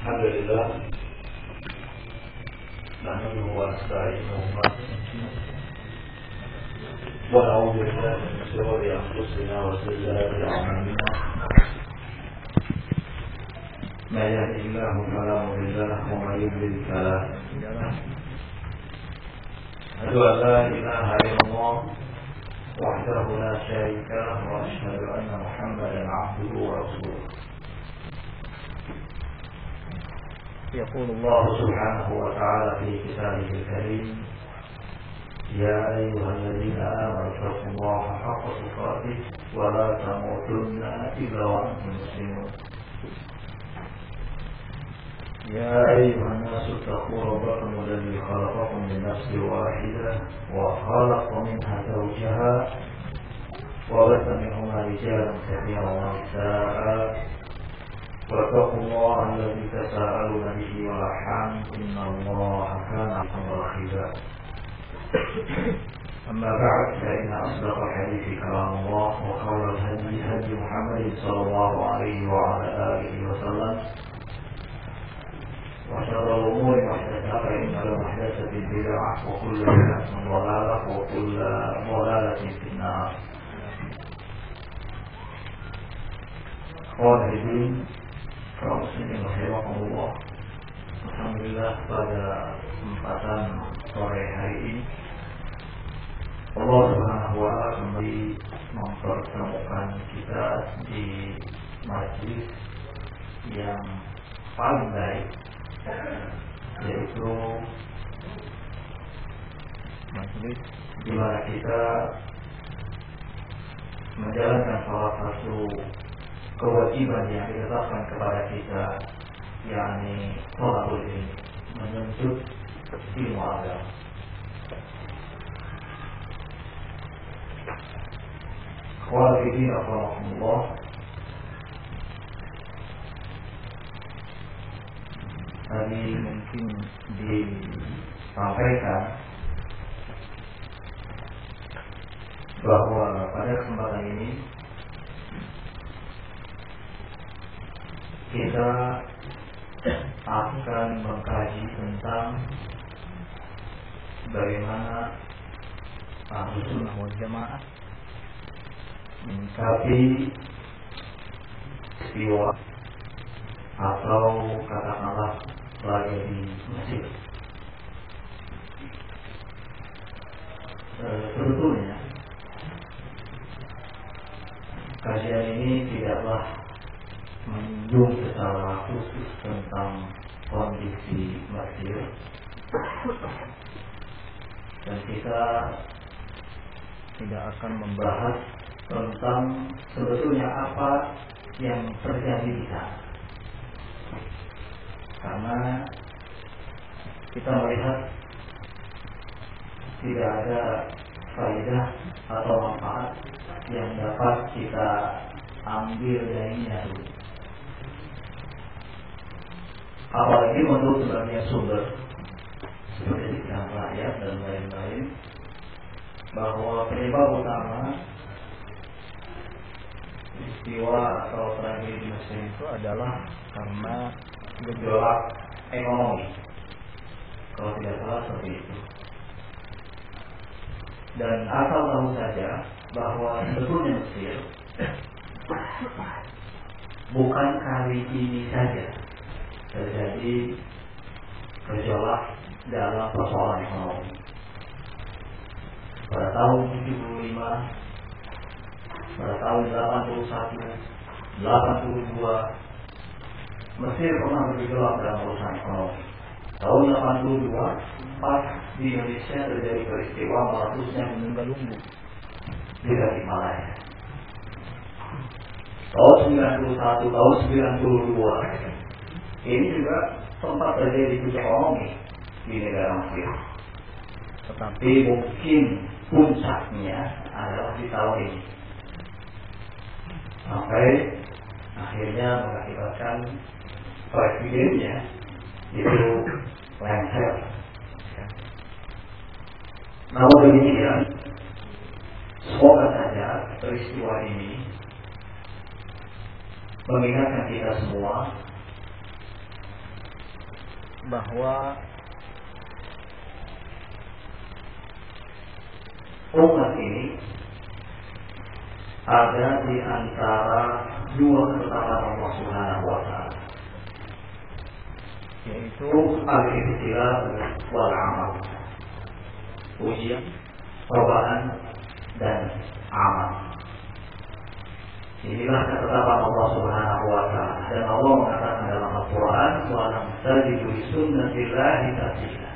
Alhamdulillah, nahmaduhu wa nasta'inuhu wa na'udzu billahi min shururi anfusina wa sayyi'ati a'malina. May yahdihillahu fala mudilla lahu wa may yudlil fala hadiya lahu. Asyhadu an la ilaha illallah wahdahu la syarika lahu wa asyhadu anna Muhammadan 'abduhu wa rasuluh. يقول الله سبحانه وتعالى في كتابه الكريم يا أيها الذين آمنوا اتقوا الله حق تقاته ولا تموتن إلا وأنتم مسلمون يا أيها الناس اتقوا ربكم الذي خلقكم من نفس واحدة وخلق منها زوجها وبث منهما رجالا كثيرا ونساء واتقوا الله الذي تساءلون به والأرحام إن الله كان عليكم رقيبا. أما بعد فإن أصدق الحديث كلام الله وخير الهدي هدي محمد صلى الله عليه وعلى آله وسلم وشر الأمور محدثاتها فإن كل محدثة بدعة وكل بدعة ضلالة وكل ضلالة في النار. Hadirin kaum muslimin rahimakumullah. Alhamdulillah, pada kesempatan sore hari ini Allah Subhanahu wa ta'ala kembali mempertemukan kita di majlis yang paling baik, yaitu majlis di mana kita menjalankan salah satu kewajiban yang ditetapkan kepada kita, yakni thalabul ilmi, menuntut ilmu agama. Khawatirin rahimahullah, tadi mungkin disampaikan bahwa pada kesempatan ini kita akan mengkaji tentang bagaimana Ahlus Sunnah wal Jamaah menyikapi istiwa atau katakanlah tragedi Mesir. Sebetulnya kajian ini tidaklah menyinggung secara khusus tentang kondisi Mesir, dan kita tidak akan membahas tentang sebetulnya apa yang terjadi di sana, karena kita melihat tidak ada faedah atau manfaat yang dapat kita ambil darinya, apalagi menurut sebagian sumber seperti Kitab Rakyat dan lain-lain, bahwa penyebab utama peristiwa atau tragedi Mesir itu adalah karena gejolak ekonomi, kalau tidak salah seperti itu. Dan asal tahu saja bahwa sebetulnya Mesir bukan kali ini saja terjadi gejolak dalam persoalan ekonomi. Pada tahun 75, pada tahun 81, 82, Mesir pernah bergejolak dalam urusan ekonomi. Tahun 82, pas di Indonesia terjadi peristiwa meletusnya Gunung Galunggung di Tasikmalaya. Tahun 91, tahun 92, ini juga sempat terjadi krisis ekonomi di negara Mesir. Tetapi mungkin puncaknya adalah di tahun ini, sampai akhirnya mengakibatkan presidennya itu lengser. Namun demikian, semoga saja peristiwa ini mengingatkan kita semua bahwa umat ini ada di antara dua ketetapan Allah Subhanahu wa Ta'ala, yaitu al-ibtilā wal amal, ujian, cobaan dan amal. Inilah ketetapan Allah Subhanahu wa Ta'ala, dan Allah mengatakan dalam Al-Quran, wa lam tajidu li sunnatillahi tabdīla.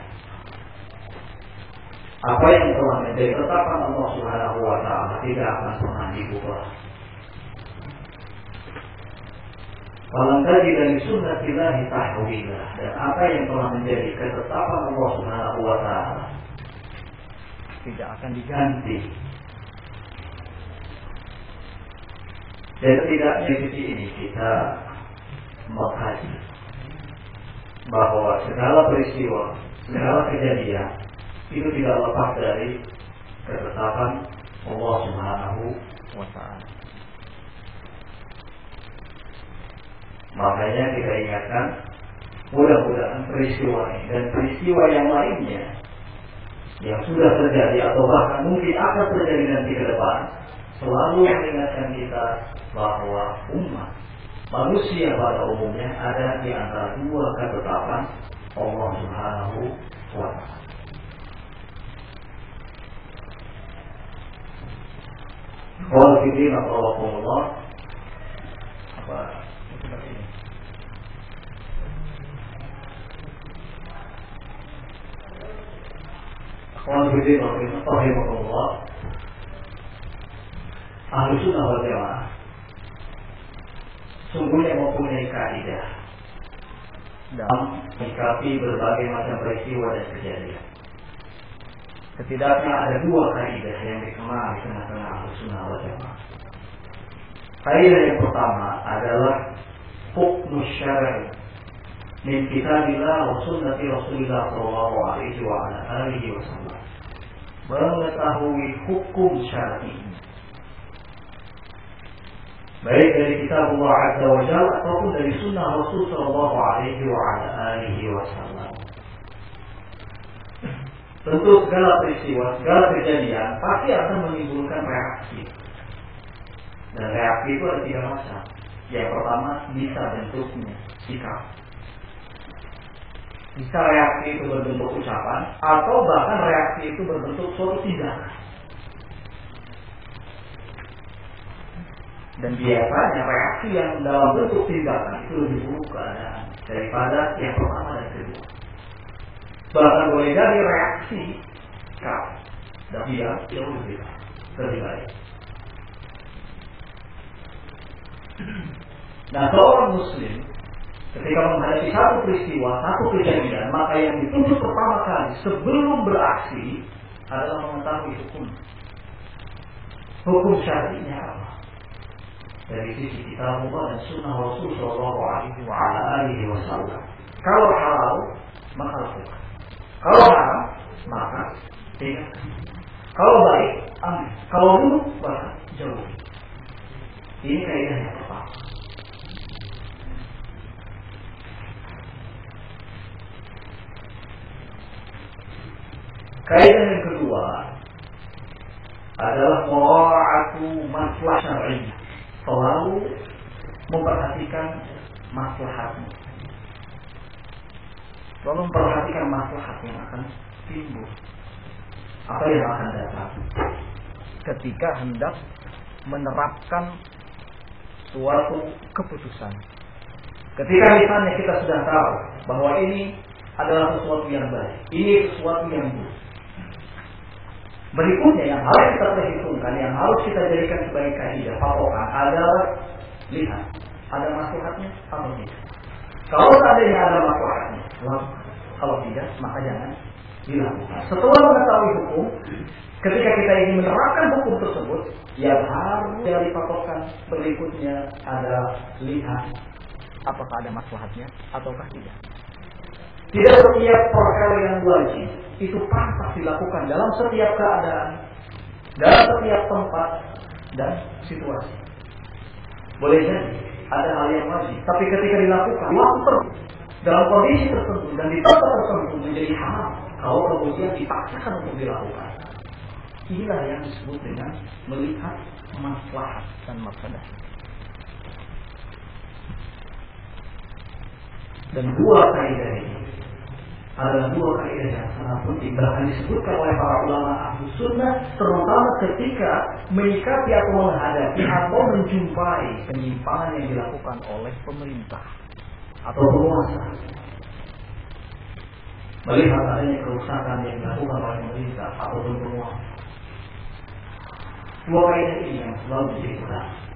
Apa yang telah menjadi ketetapan Allah Subhanahu wa Ta'ala tidak akan pernah diubah. Wa lam tajidu li sunnatillahi tahwīla, dan apa yang telah menjadi ketetapan Allah Subhanahu wa Ta'ala tidak akan diganti. Dan setidaknya di sisi ini kita mengkaji bahwa segala peristiwa, segala kejadian itu tidak lepas dari ketetapan Allah Subhanahu wa Ta'ala. Makanya kita ingatkan, mudah-mudahan peristiwa ini dan peristiwa yang lainnya yang sudah terjadi atau bahkan mungkin akan terjadi nanti ke depan selalu mengingatkan kita bahwa umat manusia pada umumnya ada di antara dua ketetapan Allah Subhanahu wa Ta'ala. Qul fidina Allah apa ini? Qul fidina Allah Ahlus Sunnah wal Jamaah sungguhnya mempunyai kaidah dalam menyikapi berbagai macam peristiwa dan kejadian. Setidaknya ada dua kaidah yang dikenal di tengah-tengah Ahlus Sunnah wal Jamaah. Kaidah yang pertama adalah hukum syar'i min kitabillah wa sunnati Rasulillah sallallahu alaihi wa ala alihi wasallam. Mengetahui hukum syar'i baik dari kitab Allah Azza wa Jalla ataupun dari sunnah Rasul sallallahu alaihi wa ala alihi wasallam. Tentu segala peristiwa, segala kejadian pasti akan menimbulkan reaksi. Dan reaksi itu ada tiga macam. Yang pertama, bisa bentuknya sikap. Bisa reaksi itu berbentuk ucapan, atau bahkan reaksi itu berbentuk suatu tindakan. Dan biasanya reaksi yang dalam bentuk tindakan itu lebih buruk keadaan daripada yang pertama dan kedua. Bahkan boleh jadi reaksi sikap dan dia jauh lebih baik. Nah, seorang muslim ketika menghadapi satu peristiwa, satu kejadian, maka yang dituntut pertama kali sebelum beraksi adalah mengetahui hukum syar'inya apa. Dari sisi kitab Allah dan sunnah Rasul sallallahu alaihi wasallam. Kalau halal, maka lakukan. Kalau haram, maka tidak. Kalau baik, ambil. Kalau buruk, maka jauh. Ini kaidah yang pertama. Kaidah yang kedua adalah mura'atu maslahat syar'iyyah. Selalu memperhatikan maslahatnya. Selalu memperhatikan maslahat yang akan timbul, apa yang akan datang ketika hendak menerapkan suatu keputusan. Ketika misalnya kita sudah tahu bahwa ini adalah sesuatu yang baik, ini sesuatu yang buruk. Berikutnya yang harus kita perhitungkan, yang harus kita jadikan sebagai kaidah patokan adalah lihat ada maslahatnya atau tidak. Kalau seandainya ada maslahatnya, kalau tidak maka jangan dilakukan. Setelah mengetahui hukum, ketika kita ingin menerapkan hukum tersebut, yang harus dari patokan berikutnya adalah lihat apakah ada maslahatnya ataukah tidak. Tidak setiap perkara yang wajib itu pantas dilakukan dalam setiap keadaan, dalam setiap tempat dan situasi. Boleh jadi ada hal yang wajib, tapi ketika dilakukan waktu dalam kondisi tertentu dan di tempat tertentu menjadi haram kalau kemudian dipaksakan untuk dilakukan. Inilah yang disebut dengan melihat maslahat dan mafsadah. Dan dua kaidah ini adalah dua kaidah yang sangat penting, bahkan disebutkan oleh para ulama Ahlus Sunnah, terutama ketika menyikapi atau menghadapi atau menjumpai penyimpangan yang dilakukan oleh pemerintah atau penguasa. Melihat adanya kerusakan yang dilakukan oleh pemerintah atau penguasa. Dua kaidah ini yang selalu diperhatikan.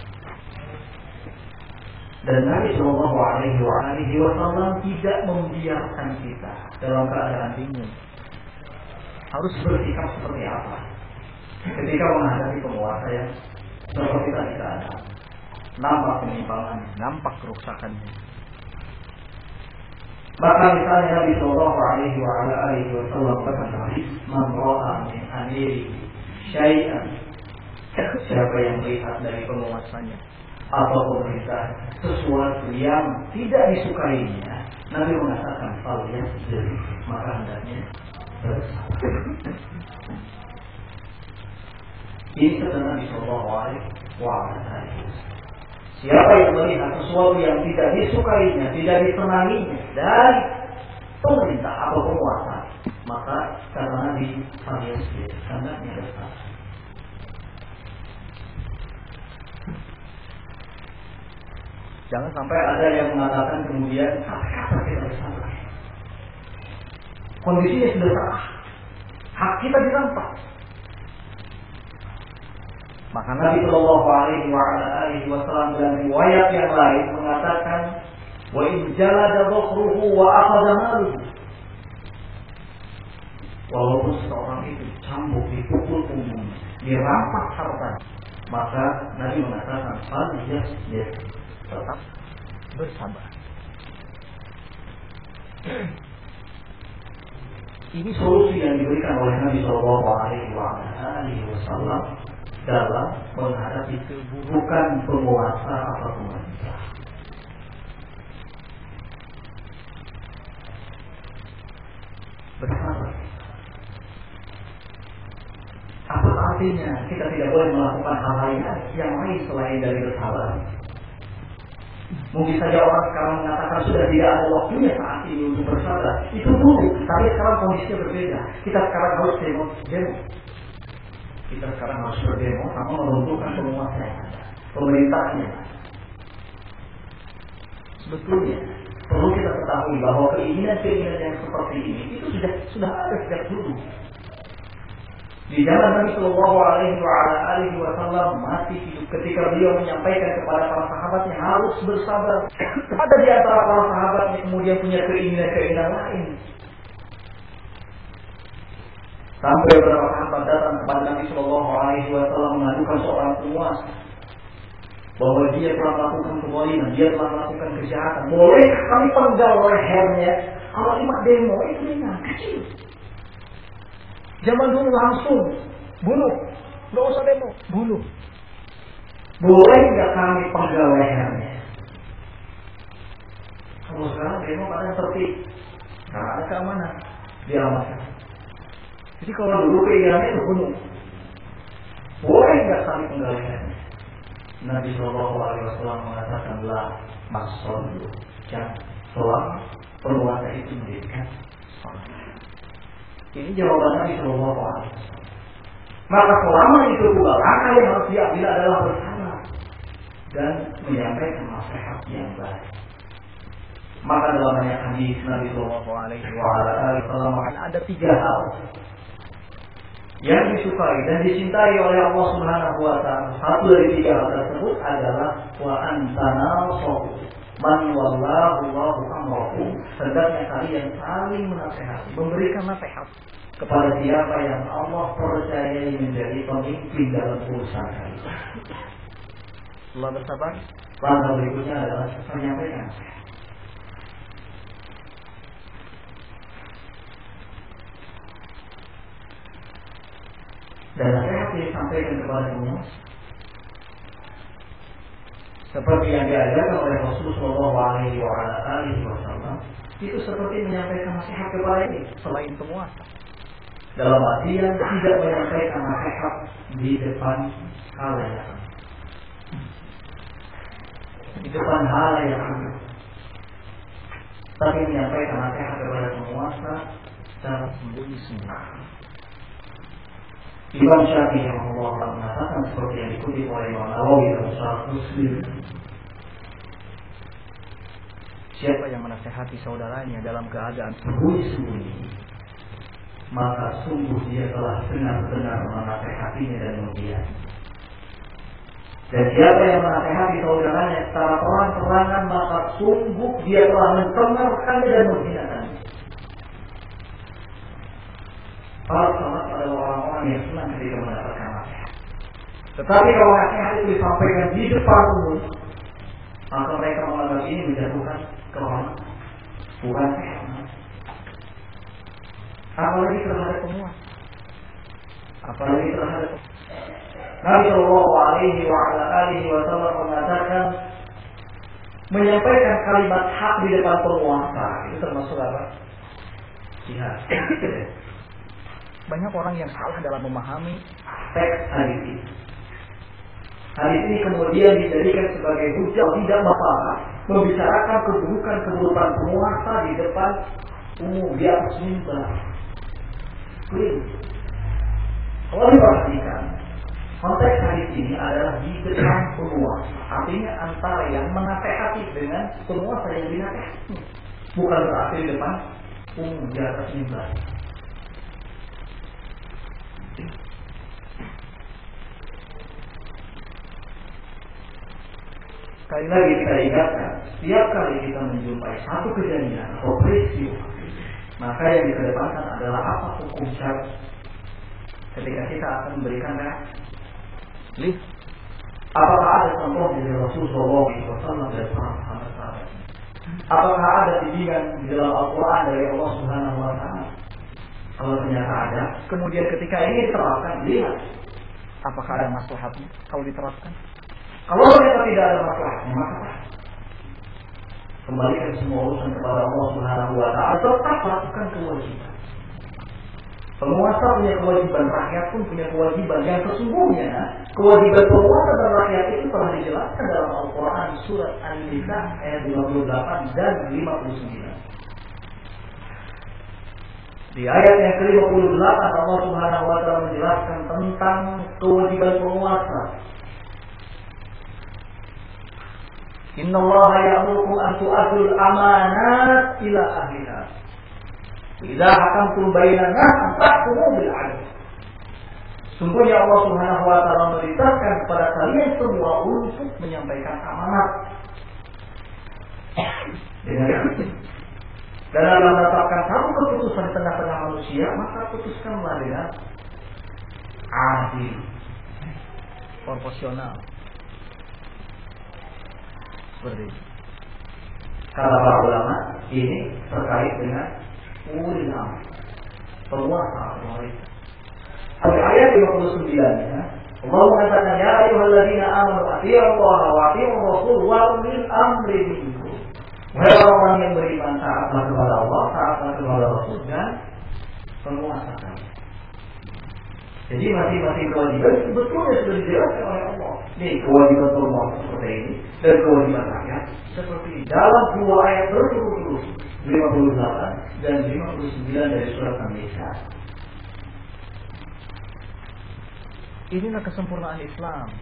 Dan Nabi Shallallahu Alaihi Wasallam tidak membiarkan kita dalam keadaan bingung. Harus bersikap seperti apa ketika menghadapi penguasa yang seperti tadi ada. Nampak penyimpangan, nampak kerusakannya. Maka misalnya Nabi Shallallahu Alaihi Wasallam berkata, "Man ra'a min amiri syai'an." Siapa yang melihat dari penguasanya atau pemerintah sesuatu yang tidak disukainya, Nabi mengatakan falyasbir, maka hendaknya bersabar. Ini kata Nabi Sallallahu Alaihi Wasallam. Siapa yang melihat sesuatu yang tidak disukainya, tidak disenanginya dari pemerintah atau penguasa, maka kata Nabi falyasbir, hendaknya bersabar. Jangan sampai ada yang mengatakan kemudian kata kita bersabar. Kondisinya sudah salah, hak kita dirampas. Maka Nabi Shallallahu Alaihi Wasallam dalam riwayat yang lain mengatakan, wa in jalada dhahruhu wa akhadha maluhu. Walaupun seorang itu cambuk, dipukul punggung, dirampas harta, maka Nabi mengatakan falyasbir, tetap bersabar. Ini solusi yang diberikan oleh Nabi Shallallahu Alaihi Wasallam dalam menghadapi keburukan penguasa atau pemerintah. Bersabar. Apa artinya kita tidak boleh melakukan hal lain yang lain selain dari bersabar? Mungkin saja orang sekarang mengatakan sudah tidak ada waktunya saat ini untuk bersabar. Itu dulu, tapi sekarang kondisinya berbeda. Kita sekarang harus demo. Kita sekarang harus berdemo sama meruntuhkan penguasa yang ada, pemerintahnya. Sebetulnya perlu kita ketahui bahwa keinginan-keinginan yang seperti ini itu sudah ada sejak dulu. Di zaman Nabi Sallallahu Alaihi Wasallam masih hidup ketika beliau menyampaikan kepada para sahabatnya harus bersabar. Ada di antara para sahabat yang kemudian punya keinginan-keinginan lain. Sampai beberapa sahabat datang kepada Nabi Sallallahu Alaihi Wasallam mengadukan seorang penguasa bahwa dia telah melakukan kezaliman, dia telah melakukan kejahatan. Boleh kami penggal lehernya? Kalau cuma demo itu ringan, kecil. Zaman dulu langsung bunuh, nggak usah demo, bunuh. Boleh nggak kami penggal lehernya? Kalau sekarang demo pada tertib, nggak ada keamanan, diamankan. Jadi kalau dulu keinginannya itu bunuh, boleh nggak kami penggal lehernya? Nabi Shallallahu Alaihi Wasallam mengatakan lah, maksud jangan selama penguasa itu mendirikan salat. Ini jawaban Nabi Shallallahu Alaihi Wasallam. Maka selama itu pula langkah yang harus diambil adalah bersabar dan menyampaikan nasihat yang baik. Maka dalam banyak hadis Nabi Shallallahu Alaihi Wasallam ada 3 hal yang disukai dan dicintai oleh Allah Subhanahu Wa Taala. Satu dari 3 hal tersebut adalah wa antanasahu. Man wallahu amrahu, hendaknya kalian saling menasihati, memberikan nasihat kepada siapa yang Allah percayai menjadi pemimpin dalam urusan kalian. Setelah bersabar, langkah berikutnya adalah menyampaikan nasihat. Dan nasihat disampaikan kepada penguasa seperti yang diajarkan oleh Rasulullah Shallallahu Alaihi Wasallam, itu seperti menyampaikan nasihat kepada ini selain penguasa. Dalam artian tidak menyampaikan nasihat di depan halayak, di depan halayak, tapi menyampaikan nasihat kepada penguasa secara sembunyi-sembunyi. Imam Syafi'i yang Allah mengatakan seperti yang dikutip oleh Imam Nawawi dalam Syarah Muslim, siapa yang menasihati saudaranya dalam keadaan sembunyi-sembunyi, maka sungguh dia telah benar-benar menasihatinya dan memuliakan. Dan siapa yang menasihati saudaranya secara terang-terangan, maka sungguh dia telah mencemarkannya dan menghinakannya. Para sahabat adalah orang-orang yang senang ketika mendapatkan nasihat. Tetapi kalau nasihat itu disampaikan di depan umum, maka mereka menganggap ini menjatuhkan kehormatan, bukan kehormatan. Apalagi terhadap penguasa, apalagi terhadap Nabi Shallallahu Alaihi Wasallam mengatakan menyampaikan kalimat hak di depan penguasa itu termasuk apa? Jihad. Banyak orang yang salah dalam memahami teks hadis ini. Hadis ini kemudian dijadikan sebagai hujah tidak masalah membicarakan keburukan penguasa di depan umum di atas mimbar. Kalau diperhatikan, konteks hadis ini adalah di depan penguasa, artinya antara yang menasehati dengan penguasa yang dinasehati, bukan berarti di depan umum di atas mimbar. Sekali lagi kita ingatkan, setiap kali kita menjumpai satu kejadian atau peristiwa, maka yang dikedepankan adalah apa hukum syar'i ketika kita akan memberikan reaksi. Apakah ada contoh dari Rasulullah SAW dan para sahabat? Apakah ada bimbingan di dalam Al-Quran dari Allah Subhanahu Wa Taala? Kalau ternyata ada, kemudian ketika ini diterapkan, lihat apakah ada maslahatnya kalau diterapkan. Kalau ternyata tidak ada masalahnya, maka kembalikan semua urusan kepada Allah Subhanahu Wa Taala. Tetap lakukan kewajiban. Penguasa punya kewajiban, rakyat pun punya kewajiban. Yang sesungguhnya kewajiban penguasa dan rakyat itu telah dijelaskan dalam Al-Quran surat An-Nisa ayat 58 dan 59. Di ayat yang ke-58 Allah Subhanahu Wa Taala menjelaskan tentang kewajiban penguasa. Inna Allah ya'murukum an tu'addul amanat ila ahliha. Idza hakamtum bainan nas fahkumu bil 'adl. Sungguhnya Allah Subhanahu Wa Taala memerintahkan kepada kalian semua untuk menyampaikan amanat dengan adil. Dan dalam menetapkan satu keputusan di tengah-tengah manusia, maka putuskanlah dengan adil, proporsional. Seperti itu. Kata para ulama, ini terkait dengan ulil amr, penguasa pemerintah. Pada ayat 59 ya, Allah mengatakan ya ayyuhalladzina amanu atti'ullaha wa atti'ur rasul wa ulil amri minkum. Wahai orang yang beriman, taatlah kepada Allah, taatlah kepada Rasul dan penguasa kalian. Jadi masing-masing kewajiban sebetulnya sudah dijelaskan oleh Allah. Nih kewajiban penguasa seperti ini dan kewajiban rakyat seperti dalam dua ayat berturut-turut 58 dan 59 dari surat An-Nisa. Inilah kesempurnaan Islam.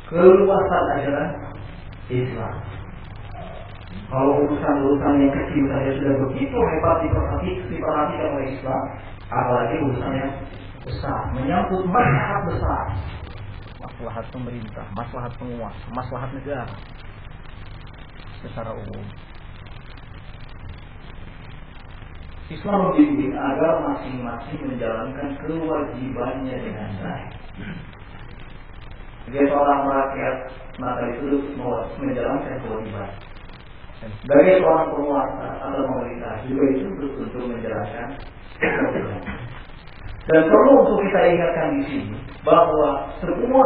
Keluasan ajaran Islam. Kalau urusan-urusan yang kecil saja sudah begitu hebat diperhatikan oleh Islam, apalagi urusan yang besar, menyangkut maslahat besar, maslahat pemerintah, maslahat penguasa, maslahat negara secara umum. Islam membimbing agar masing-masing menjalankan kewajibannya dengan baik. Sebagai seorang rakyat, maka itu menjalankan kewajiban. Sebagai seorang penguasa atau pemerintah juga itu untuk menjalankan kewajiban. Dan perlu untuk kita ingatkan di sini bahwa semua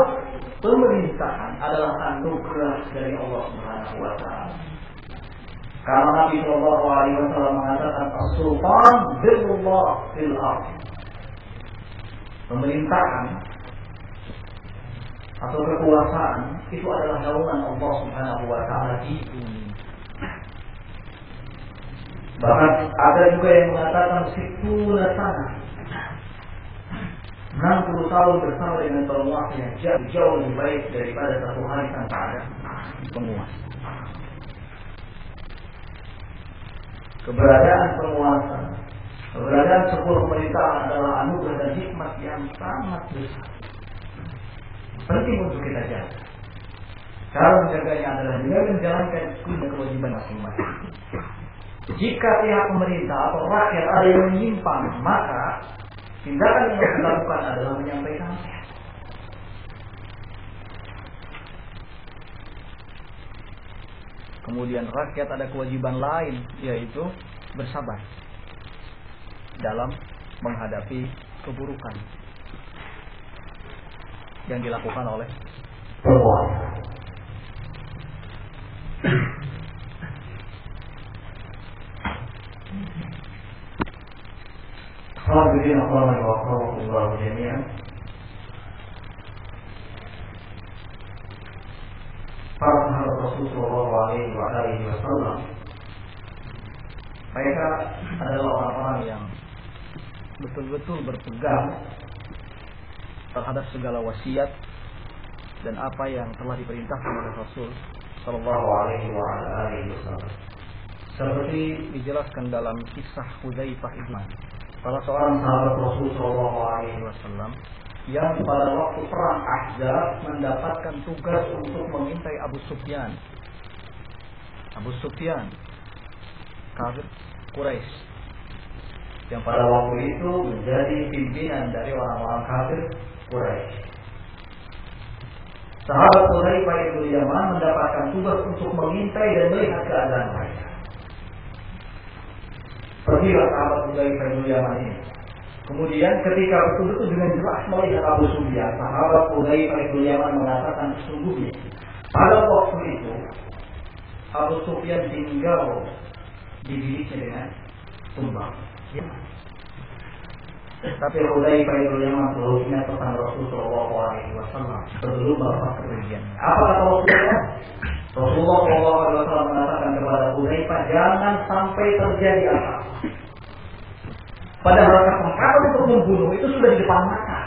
pemerintahan adalah anugerah dari Allah Subhanahu Wa Taala. Karena Nabi Shallallahu Alaihi Wasallam mengatakan as-sultan birrullah fil ardh. Pemerintahan atau kekuasaan itu adalah naungan Allah Subhanahu Wa Taala di bumi. Bahkan ada juga yang mengatakan situlah sana 60 tahun bersama dengan penguasa yang jauh lebih baik daripada satu hari tanpa ada penguasa. Keberadaan penguasa, keberadaan sebuah pemerintahan adalah anugerah dan hikmat yang sangat besar. Penting untuk kita jaga. Cara menjaganya adalah dengan menjalankan kewajiban masing-masing. Jika pihak pemerintah atau rakyat ada yang menyimpang, maka tindakan yang harus dilakukan adalah menyampaikan nasihat. Kemudian rakyat ada kewajiban lain, yaitu bersabar dalam menghadapi keburukan yang dilakukan oleh penguasa. Hadirin Allah wa rahmatullah jami'an. Para sahabat Rasulullah Shallallahu Alaihi Wasallam, mereka adalah orang-orang yang betul-betul berpegang terhadap segala wasiat dan apa yang telah diperintahkan oleh Rasul Shallallahu Alaihi Wasallam. Seperti dijelaskan dalam kisah Hudzaifah ibn salah seorang sahabat Rasul Shallallahu Alaihi Wasallam yang pada waktu perang Ahzab mendapatkan tugas untuk mengintai Abu Sufyan. Abu Sufyan, kafir Quraisy, yang pada waktu itu menjadi pimpinan dari orang-orang kafir Quraisy. Sahabat Hudzaifah bin Yaman mendapatkan tugas untuk mengintai dan melihat keadaan mereka. Pergilah sahabat Hudzaifah bin Yaman ini. Kemudian ketika betul-betul dengan jelas melihat Abu Sufyan, sahabat Hudzaifah bin Yaman mengatakan sesungguhnya pada waktu itu Abu Sufyan tinggal dibidiknya dengan tumbang. Ya. Tapi Hudzaifah bin Yaman selalu ingat pesan Rasulullah Shallallahu Alaihi Wasallam sebelum melakukan kepergian. Apa kata Rasulullah? Rasulullah Shallallahu Alaihi Wasallam mengatakan kepada Hudzaifah, jangan sampai terjadi apa. Padahal kesempatan untuk membunuh itu sudah di depan mata.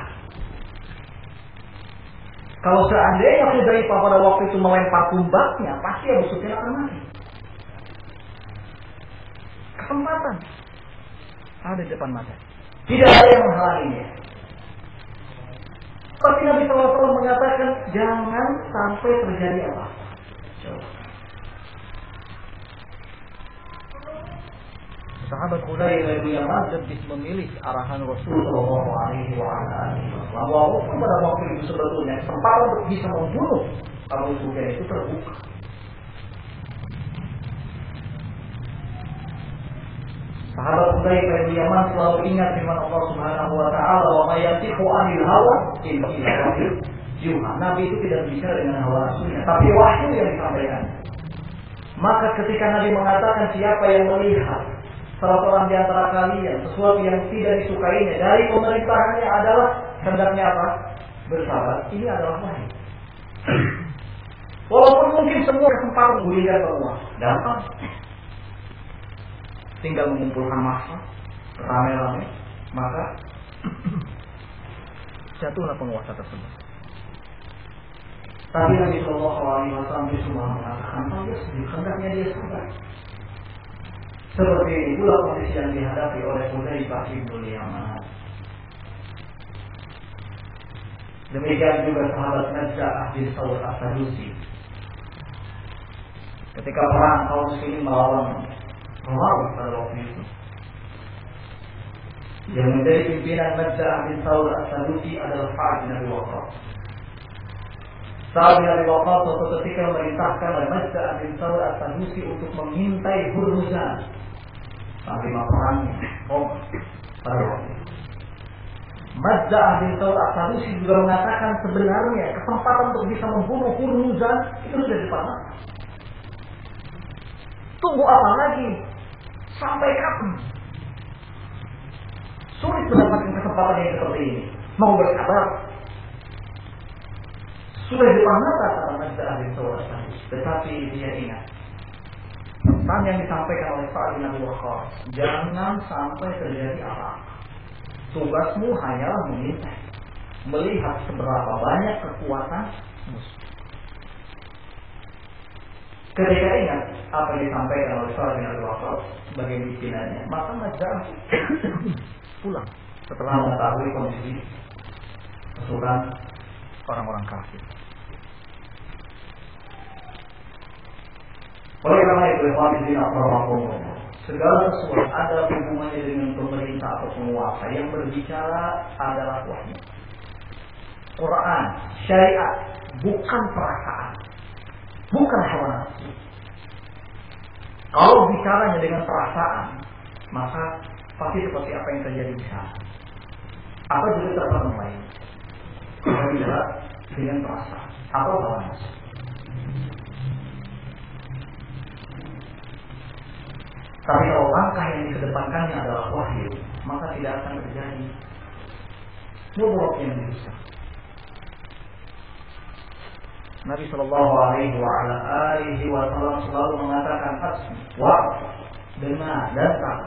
Kalau seandainya Hudzaifah pada waktu itu melempar tumbaknya, pasti Abu Sufyan akan mati. Kesempatan ada di depan mata. Tidak ada yang menghalanginya. Tapi Nabi SAW mengatakan jangan sampai terjadi apa. Sahabat Hudzaifah bin Yaman lebih memilih arahan Rasulullah SAW. Walaupun pada waktu itu sebetulnya kesempatan untuk bisa membunuh Abu Sufyan itu terbuka. Sahabat Hudzaifah bin Yaman selalu ingat firman Allah Subhanahu wa taala, "Wa may yantiqu 'anil hawa illa wahyu yuha." Nabi itu tidak bicara dengan hawa nafsunya, tapi wahyu yang disampaikan. Maka ketika Nabi mengatakan siapa yang melihat salah seorang di antara kalian sesuatu yang tidak disukainya dari pemerintahannya adalah hendaknya apa? Bersabar. Ini adalah wahyu. Walaupun mungkin semua kesempatan menggulingkan penguasa, dapat. Tinggal mengumpulkan massa ramai-ramai, maka jatuhlah penguasa tersebut. Tapi Nabi Shallallahu Alaihi Wasallam cuma mengatakan hendaknya dia sabar. Seperti itulah kondisi yang dihadapi oleh Hudzaifah bin Yaman. Demikian juga sahabat Najdah bin Saur As-Sadusi. Ketika perang kaum muslimin melawan Romawi pada waktu itu, yang menjadi pimpinan Najdah bin Saur As-Sadusi adalah Sa'ad bin Abi Waqqas. Sa'ad bin Abi Waqqas suatu ketika memerintahkan Najdah bin Saur As-Sadusi untuk mengintai Hurmuzan panglima perangnya pada waktu itu. Najdah bin Saur As-Sadusi juga mengatakan sebenarnya kesempatan untuk bisa membunuh Hurmuzan itu sudah dipanah. Tunggu apa lagi? Sampai kapan? Sulit mendapatkan kesempatan yang seperti ini. Mau bersabar. Sudah depan mata kata Nabi ahli sholat tadi. Tetapi dia ingat pesan yang disampaikan oleh Sa'ad bin Abi Waqqas, jangan sampai terjadi apa-apa. Tugasmu hanyalah meminta, melihat seberapa banyak kekuatan musuh. Ketika ingat apa yang disampaikan oleh Sa'ad bin Abi Waqqas sebagai pimpinannya, maka Najjar pulang setelah mengetahui kondisi pasukan orang-orang kafir. Oleh karena itu, segala sesuatu ada hubungannya dengan pemerintah atau penguasa. Yang berbicara adalah wahyu, Quran, syariat, bukan perasaan, bukan hawa nafsu. Kalau bicaranya dengan perasaan, maka pasti seperti apa yang terjadi di sana. Apa juga terpaksa lain. Kalau bicara dengan perasaan atau hawa nafsu. Tapi kalau langkah yang dikedepankannya adalah wahyu, maka tidak akan terjadi mudarat yang besar. Nabi Shallallahu Alaihi Wasallam selalu mengatakan dengar dan taat,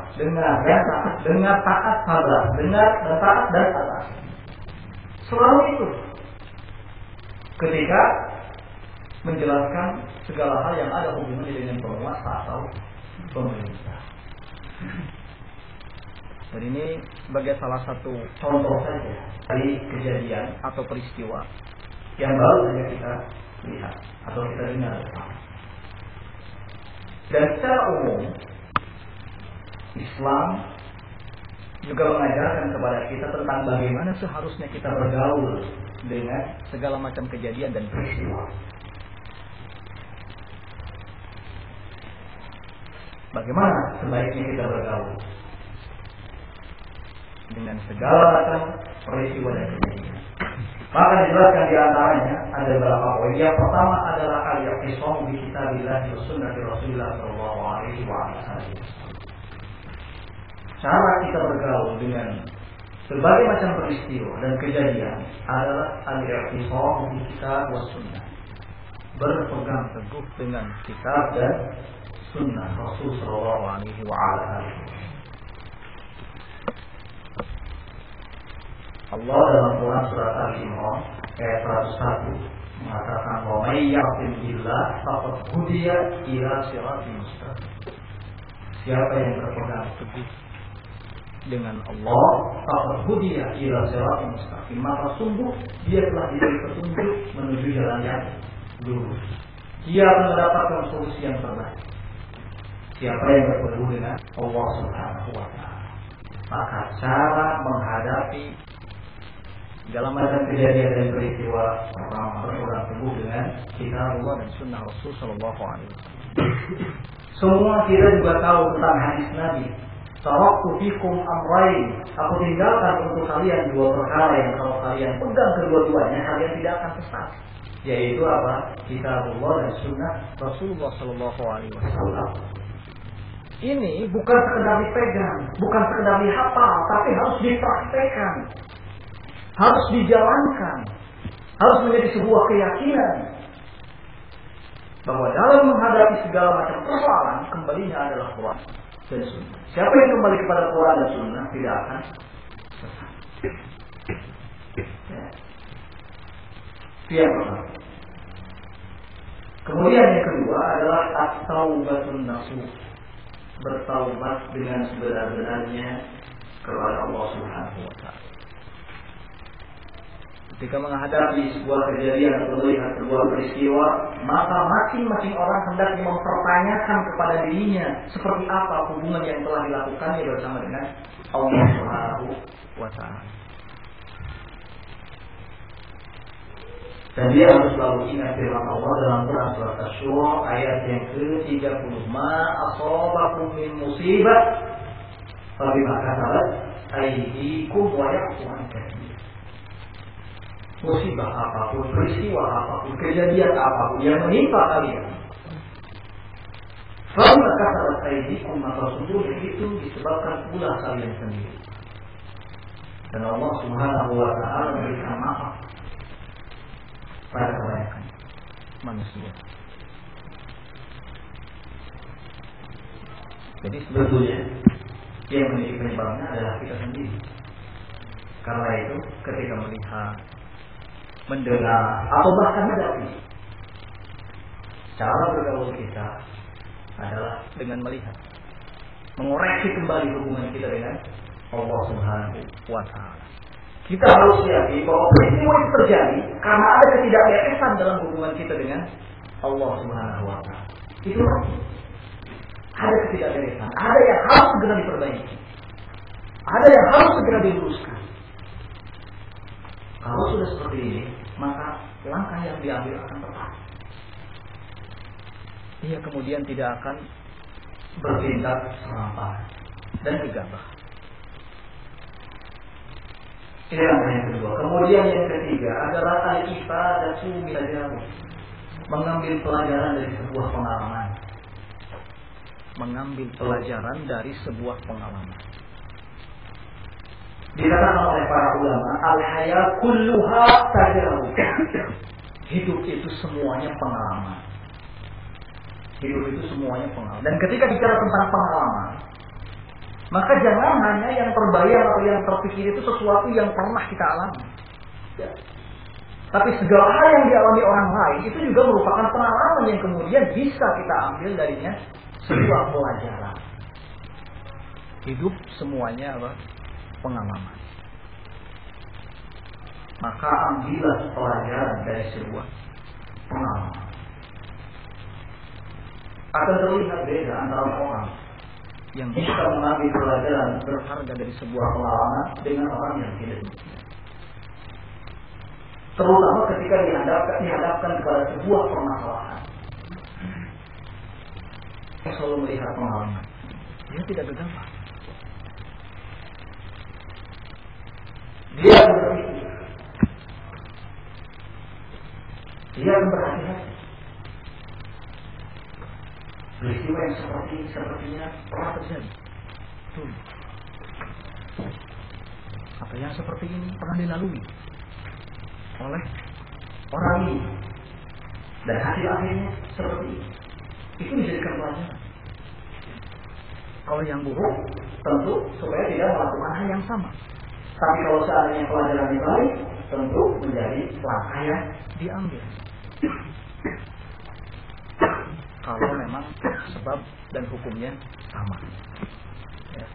dengar taat sabar, dengar dan taat dan sabar. Selalu itu ketika menjelaskan segala hal yang ada hubungannya dengan penguasa atau pemerintah. Dan ini sebagai salah satu contoh saja dari kejadian atau peristiwa yang baru saja kita lihat atau kita dengar. Dan secara umum Islam juga mengajarkan kepada kita tentang bagaimana seharusnya kita bergaul dengan segala macam kejadian dan peristiwa. Bagaimana sebaiknya kita bergaul dengan segala macam peristiwa dan kejadian. Maka dijelaskan di antaranya ada beberapa poin. Yang pertama adalah al-i'tisam bi kitabillah wa sunnati Rasulillah sallallahu alaihi wasallam. Cara kita bergaul dengan berbagai macam peristiwa dan kejadian adalah al-i'tisam bi kitab wa sunnah. Berpegang teguh dengan kitab dan sunnah Rasul sallallahu alaihi wasallam. Allah dalam Quran surat Al-Imran ayat 101 mengatakan wa may ya'til billah faqad hudiya ila siratal mustaqim. Siapa yang berpegang teguh dengan Allah faqad hudiya ila siratal mustaqim, maka sungguh dia telah diberi petunjuk menuju jalan yang lurus. Dia akan mendapatkan solusi yang terbaik. Siapa yang berpegang dengan Allah Subhanahu wa taala, maka cara menghadapi segala macam kejadian dan peristiwa pertama berpegang teguh dengan kitab Allah dan sunnah Rasul sallallahu alaihi wasallam. Semua kita juga tahu tentang hadis Nabi, taraktu fikum amrayn, aku tinggalkan untuk kalian dua perkara yang kalau kalian pegang kedua-duanya kalian tidak akan sesat. Yaitu apa? Kitab Allah dan sunnah Rasulullah sallallahu alaihi wasallam. Ini bukan sekedar dipegang, bukan sekedar dihafal, tapi harus dipraktekkan. Harus dijalankan, harus menjadi sebuah keyakinan bahwa dalam menghadapi segala macam persoalan kembalinya adalah Quran dan Sunnah. Siapa yang kembali kepada Quran dan Sunnah tidak akan sesat. Yang pertama. Kemudian yang kedua adalah at-taubatun nasuh, bertaubat dengan sebenar-benarnya kepada Allah Subhanahu wa taala. Ketika menghadapi sebuah kejadian atau melihat sebuah peristiwa, maka masing-masing orang hendaknya mempertanyakan kepada dirinya seperti apa hubungan yang telah dilakukannya bersama dengan Allah Subhanahu wa taala. Dan dia harus selalu ingat firman Allah dalam Quran surat Asy-Syura ayat yang ke-30, ma asabakum min musibah fa bima kasabat aydikum wa ya'fu an katsir. Musibah apapun, peristiwa apapun, kejadian apapun yang menimpa kalian, Fama kasabat aydikum, maka sungguhnya itu disebabkan ulah kalian sendiri. Dan Allah Subhanahu wa ta'ala memberikan maaf pada kebanyakan manusia. Jadi sebetulnya yang menjadi penyebabnya adalah kita sendiri. Karena itu ketika melihat, mendengar, atau bahkan mendapat, cara bergaul kita adalah dengan melihat, mengoreksi kembali hubungan kita dengan Allah Subhanahu wa ta'ala. Kita harus yakin bahwa peristiwa itu terjadi karena ada ketidakberesan dalam hubungan kita dengan Allah Subhanahu wa ta'ala. Itu ada ketidakberesan, ada yang harus segera diperbaiki, ada yang harus segera diluruskan. Kalau sudah seperti ini, maka langkah yang diambil akan tepat. Ia kemudian tidak akan bertindak serampangan dan gegabah. Ini yang kedua. Kemudian yang ketiga adalah al-ifadatu min al-jahil, mengambil pelajaran dari sebuah pengalaman. Mengambil pelajaran dari sebuah pengalaman. Dikatakan oleh para ulama, al-hayat kulluha tajarrub. Hidup itu semuanya pengalaman. Hidup itu semuanya pengalaman. Dan ketika bicara tentang pengalaman, maka jangan hanya yang terbayang atau yang terpikir itu sesuatu yang pernah kita alami. Ya. Tapi segala hal yang dialami orang lain itu juga merupakan pengalaman yang kemudian bisa kita ambil darinya sebuah pelajaran. Hidup semuanya apa? Pengalaman. Maka ambillah pelajaran dari sebuah pengalaman. Akan terlihat beda antara orang yang bisa mengambil pelajaran berharga dari sebuah pengalaman dengan orang yang tidak bisa. Terutama ketika dihadapkan kepada sebuah permasalahan. Dia selalu melihat pengalaman. Dia tidak gegabah. Dia akan berpikir. Dia akan berhati-hati. Peristiwa yang sepertinya pernah terjadi dulu. Atau yang seperti ini pernah dilalui oleh orang ini. Dan hasil akhirnya seperti ini. Itu dijadikan pelajaran. Kalau yang buruk, tentu supaya tidak melakukan hal yang sama. Tapi kalau seandainya pelajaran yang baik, tentu menjadi langkah yang diambil. Kalau memang sebab dan hukumnya sama. Ya.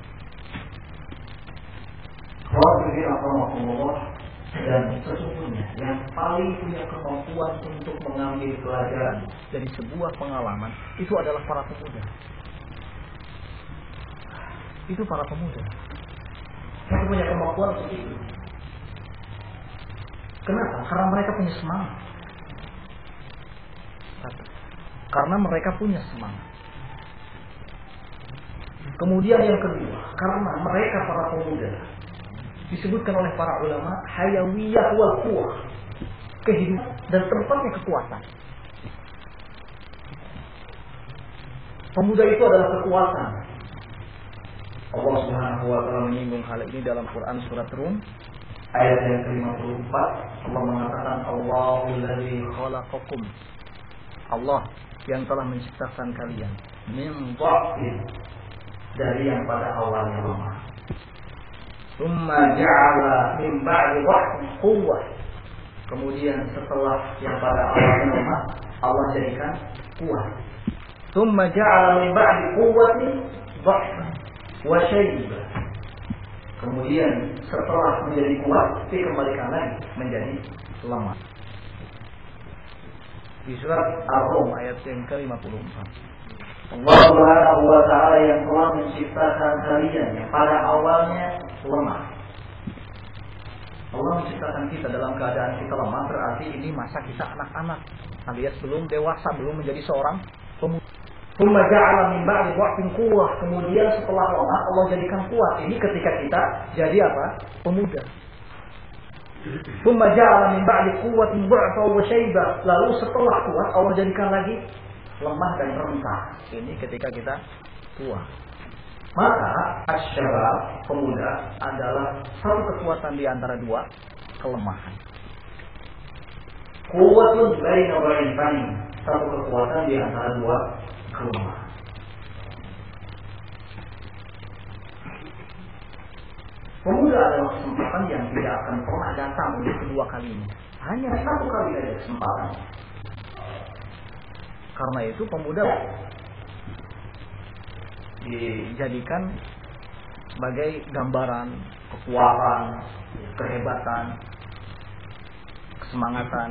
Dan sesungguhnya yang paling punya kemampuan untuk mengambil pelajaran dari sebuah pengalaman itu adalah para pemuda. Itu para pemuda yang punya kemampuan untuk itu. Kenapa? Karena mereka punya semangat. Karena mereka punya semangat. Kemudian yang kedua, karena mereka para pemuda disebutkan oleh para ulama hayawiyah wal quwwah, kehidupan dan tempatnya kekuatan. Pemuda itu adalah kekuatan. Allah Subhanahu wa ta'ala menyinggung hal ini dalam Quran surat Rum ayat yang ke-54. Allah mengatakan Allahul ladzi khalaqakum, Allah yang telah menciptakan kalian min dha'fin, dari yang pada awalnya lemah. Tsumma ja'ala min ba'di dha'fin quwwah, kemudian setelah yang pada awalnya lemah Allah jadikan kuat. Tsumma ja'ala min ba'di quwwatin dha'fan wa shaybah, kemudian setelah menjadi kuat dikembalikan lagi menjadi lemah. Di surat Ar-Rum ayat yang ke-54. Allah Subhanahu wa ta'ala yang telah menciptakan kalian yang pada awalnya lemah. Allah menciptakan kita dalam keadaan kita lemah, berarti ini masa kita anak-anak alias belum dewasa, belum menjadi seorang pemuda. Tsumma ja'ala min ba'di dha'fin quwwah, kemudian setelah lemah Allah jadikan kuat. Ini ketika kita jadi apa? Pemuda. Tsumma ja'ala min ba'di quwwatin dha'fan wa shaybah, lalu setelah kuat Allah jadikan lagi lemah dan rentah. Ini ketika kita tua. Maka asyabab, pemuda, adalah Satu kekuatan di antara dua kelemahan. quwwatun baina dha'ifain, satu kekuatan di antara dua kelemahan. Pemuda adalah kesempatan yang tidak akan pernah datang untuk kedua kalinya. Hanya satu kali saja kesempatan. Karena itu pemuda dijadikan sebagai gambaran kekuatan, kehebatan, kesemangatan,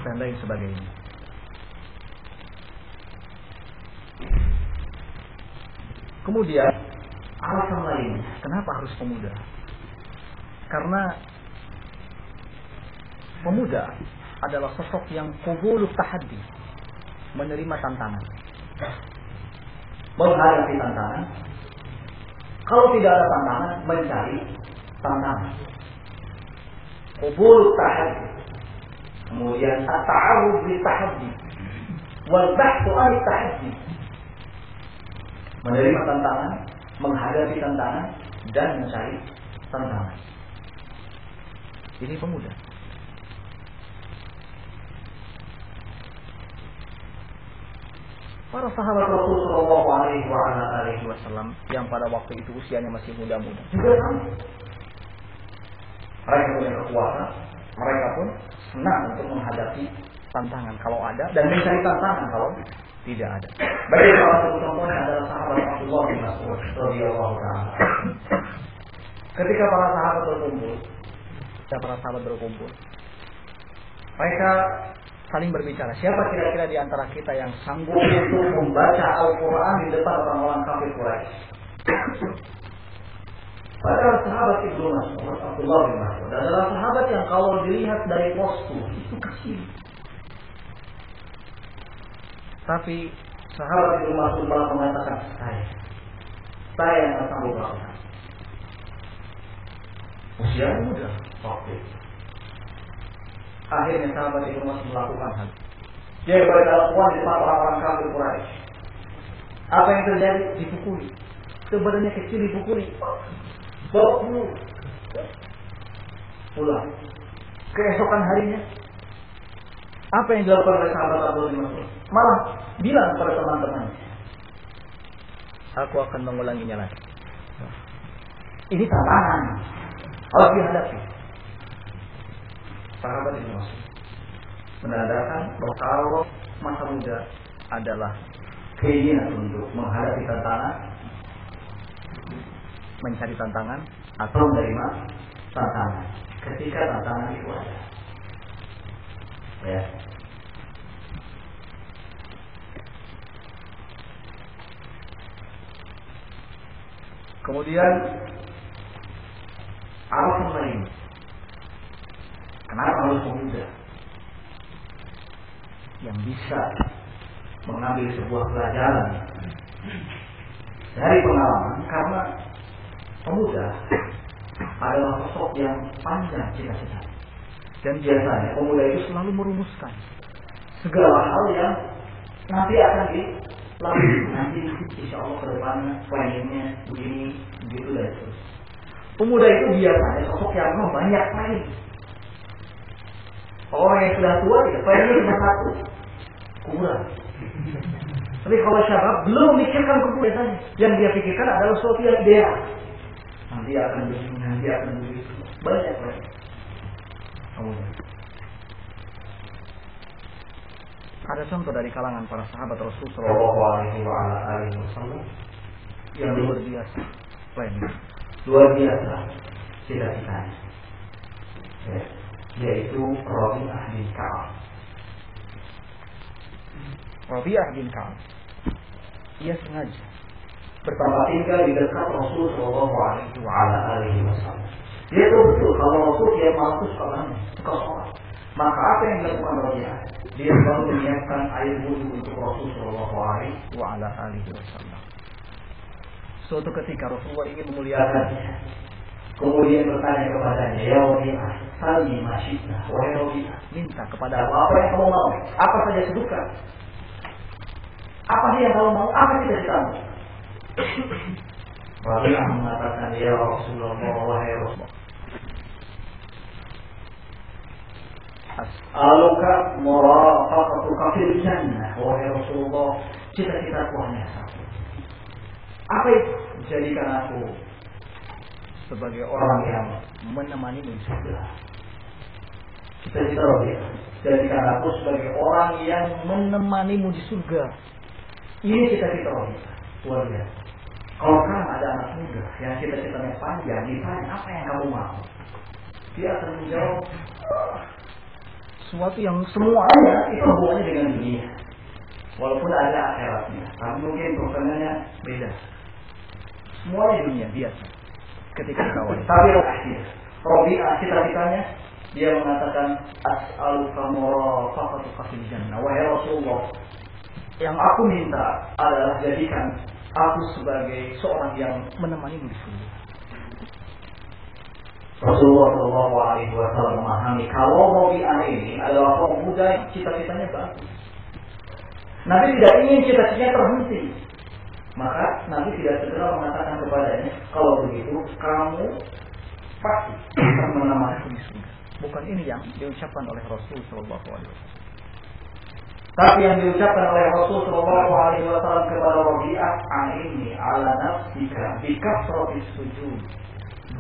dan lain sebagainya. Kemudian alasan lain, kenapa harus pemuda? Karena pemuda adalah sosok yang qabulut tahaddi, menerima tantangan, Menghadapi tantangan. Kalau tidak ada tantangan, mencari tantangan. Qabulut tahaddi. Kemudian at-ta'arrud li tahaddi wal bahthu 'an tahaddi. Menerima tantangan, menghadapi tantangan, dan mencari tantangan. Ini pemuda. Para sahabat Rasulullah SAW yang pada waktu itu usianya masih muda-muda juga sama. Mereka punya kekuatan, mereka pun senang untuk menghadapi tantangan kalau ada dan mencari tantangan kalau tidak ada. Bagi salah satu contohnya adalah sahabat Abdullah bin Mas'ud radhiyallahu ta'ala. Ketika para sahabat berkumpul, mereka saling berbicara. siapa kira-kira di antara kita yang sanggup untuk membaca Al-Quran di depan orang-orang kafir Quraisy? Padahal sahabat Ibnu Mas'ud, Abdullah bin Mas'ud adalah sahabat yang kalau dilihat dari postur itu kecil. Tapi Sahabat Ibnu Mas'ud malah mengatakan, saya yang akan sanggup melakukan. Usia muda waktu itu. Akhirnya sahabat Ibnu Mas'ud melakukan hal. Dia berada Al-Quran di depan orang-orang kafir Quraisy. Apa yang terjadi? Dipukuli. Sebenarnya kecil dipukuli. Bawa pulang. Keesokan harinya, apa yang dilakukan oleh sahabat Abdullah bin Mas'ud? Malah bilang kepada teman-temannya, aku akan mengulanginya lagi. ini tantangan harus dihadapi. Sahabat Ibnu Mas'ud menandakan bahwa kalau masa muda adalah keinginan untuk menghadapi tantangan, Mencari tantangan atau menerima tantangan ketika tantangan itu ada. Ya. Kemudian alasan lain, kenapa harus pemuda yang bisa mengambil sebuah pelajaran dari pengalaman? Karena pemuda adalah sosok yang panjang cita-cita, dan biasanya pemuda itu selalu merumuskan segala hal yang nanti akan dilalui. Nanti insya Allah ke depannya pengennya begini, begitu dan terus. Pemuda itu biasanya sosok yang banyak main. Orang yang sudah tua ya pengennya cuma satu, kurang. Tapi kalau syabab belum mikirkan kemudaannya, yang dia pikirkan adalah sesuatu yang ideal. Nanti akan begini, nanti akan begitu. Banyak. Kemudian ada contoh dari kalangan para sahabat Rasulullah SAW yang luar biasa, luar biasa cita-citanya, yaitu Rabi'ah bin Ka'ab. Rabi'ah bin Ka'ab, ia sengaja pertama tinggal di dekat Rasul Sallallahu Alaihi Wasallam. Dia tahu betul kalau Rasul dia mampu suka sholat. Maka apa yang dilakukan Rabi'ah? Dia selalu menyiapkan air wudhu untuk Rasul Sallallahu Alaihi Wasallam. Suatu ketika Rasulullah ingin memuliakannya, Kemudian bertanya kepadanya, ya Rabi'ah, salni ma syi'ta, wahai Rabi'ah, minta kepada aku apa yang kamu mau, apa saja seduka. Apa sih yang kamu mau, apa cita-citamu? Rabi'ah mengatakan, ya Rasulullah, wahai Rasulullah, as'aluka murafaqatuka fil jannah, wahai Rasulullah, cita-citaku hanya satu. Apa itu? Jadikan aku sebagai orang yang menemani di surga. Cita-cita Rabi'ah, jadikan aku sebagai orang yang menemanimu di surga. Ini cita-cita Rabi'ah. Luar biasa. Kalau sekarang ada anak muda yang cita-citanya panjang, ditanya apa yang kamu mau, dia akan menjawab sesuatu yang semuanya itu hubungannya dengan dunia, walaupun ada akhiratnya, tapi mungkin pertanyaannya beda. Semuanya dunia biasa ketika dikawal. Tapi Rabi'ah cita-citanya dia mengatakan, as'aluka murafaqatuka fil jannah, wahai Rasulullah, yang aku minta adalah jadikan aku sebagai seorang yang menemani di surga. Rasulullah SAW memahami kalau Rabi'ah ini adalah orang muda yang cita-citanya bagus. Nabi tidak ingin cita-citanya terhenti. Maka Nabi tidak segera mengatakan kepadanya, kalau begitu kamu pasti akan menemani di surga. Bukan ini yang diucapkan oleh Rasul SAW. Tapi yang diucapkan oleh Rasul SAW kepada Rabi'ah, ini ala nafsika bikafratis sujud.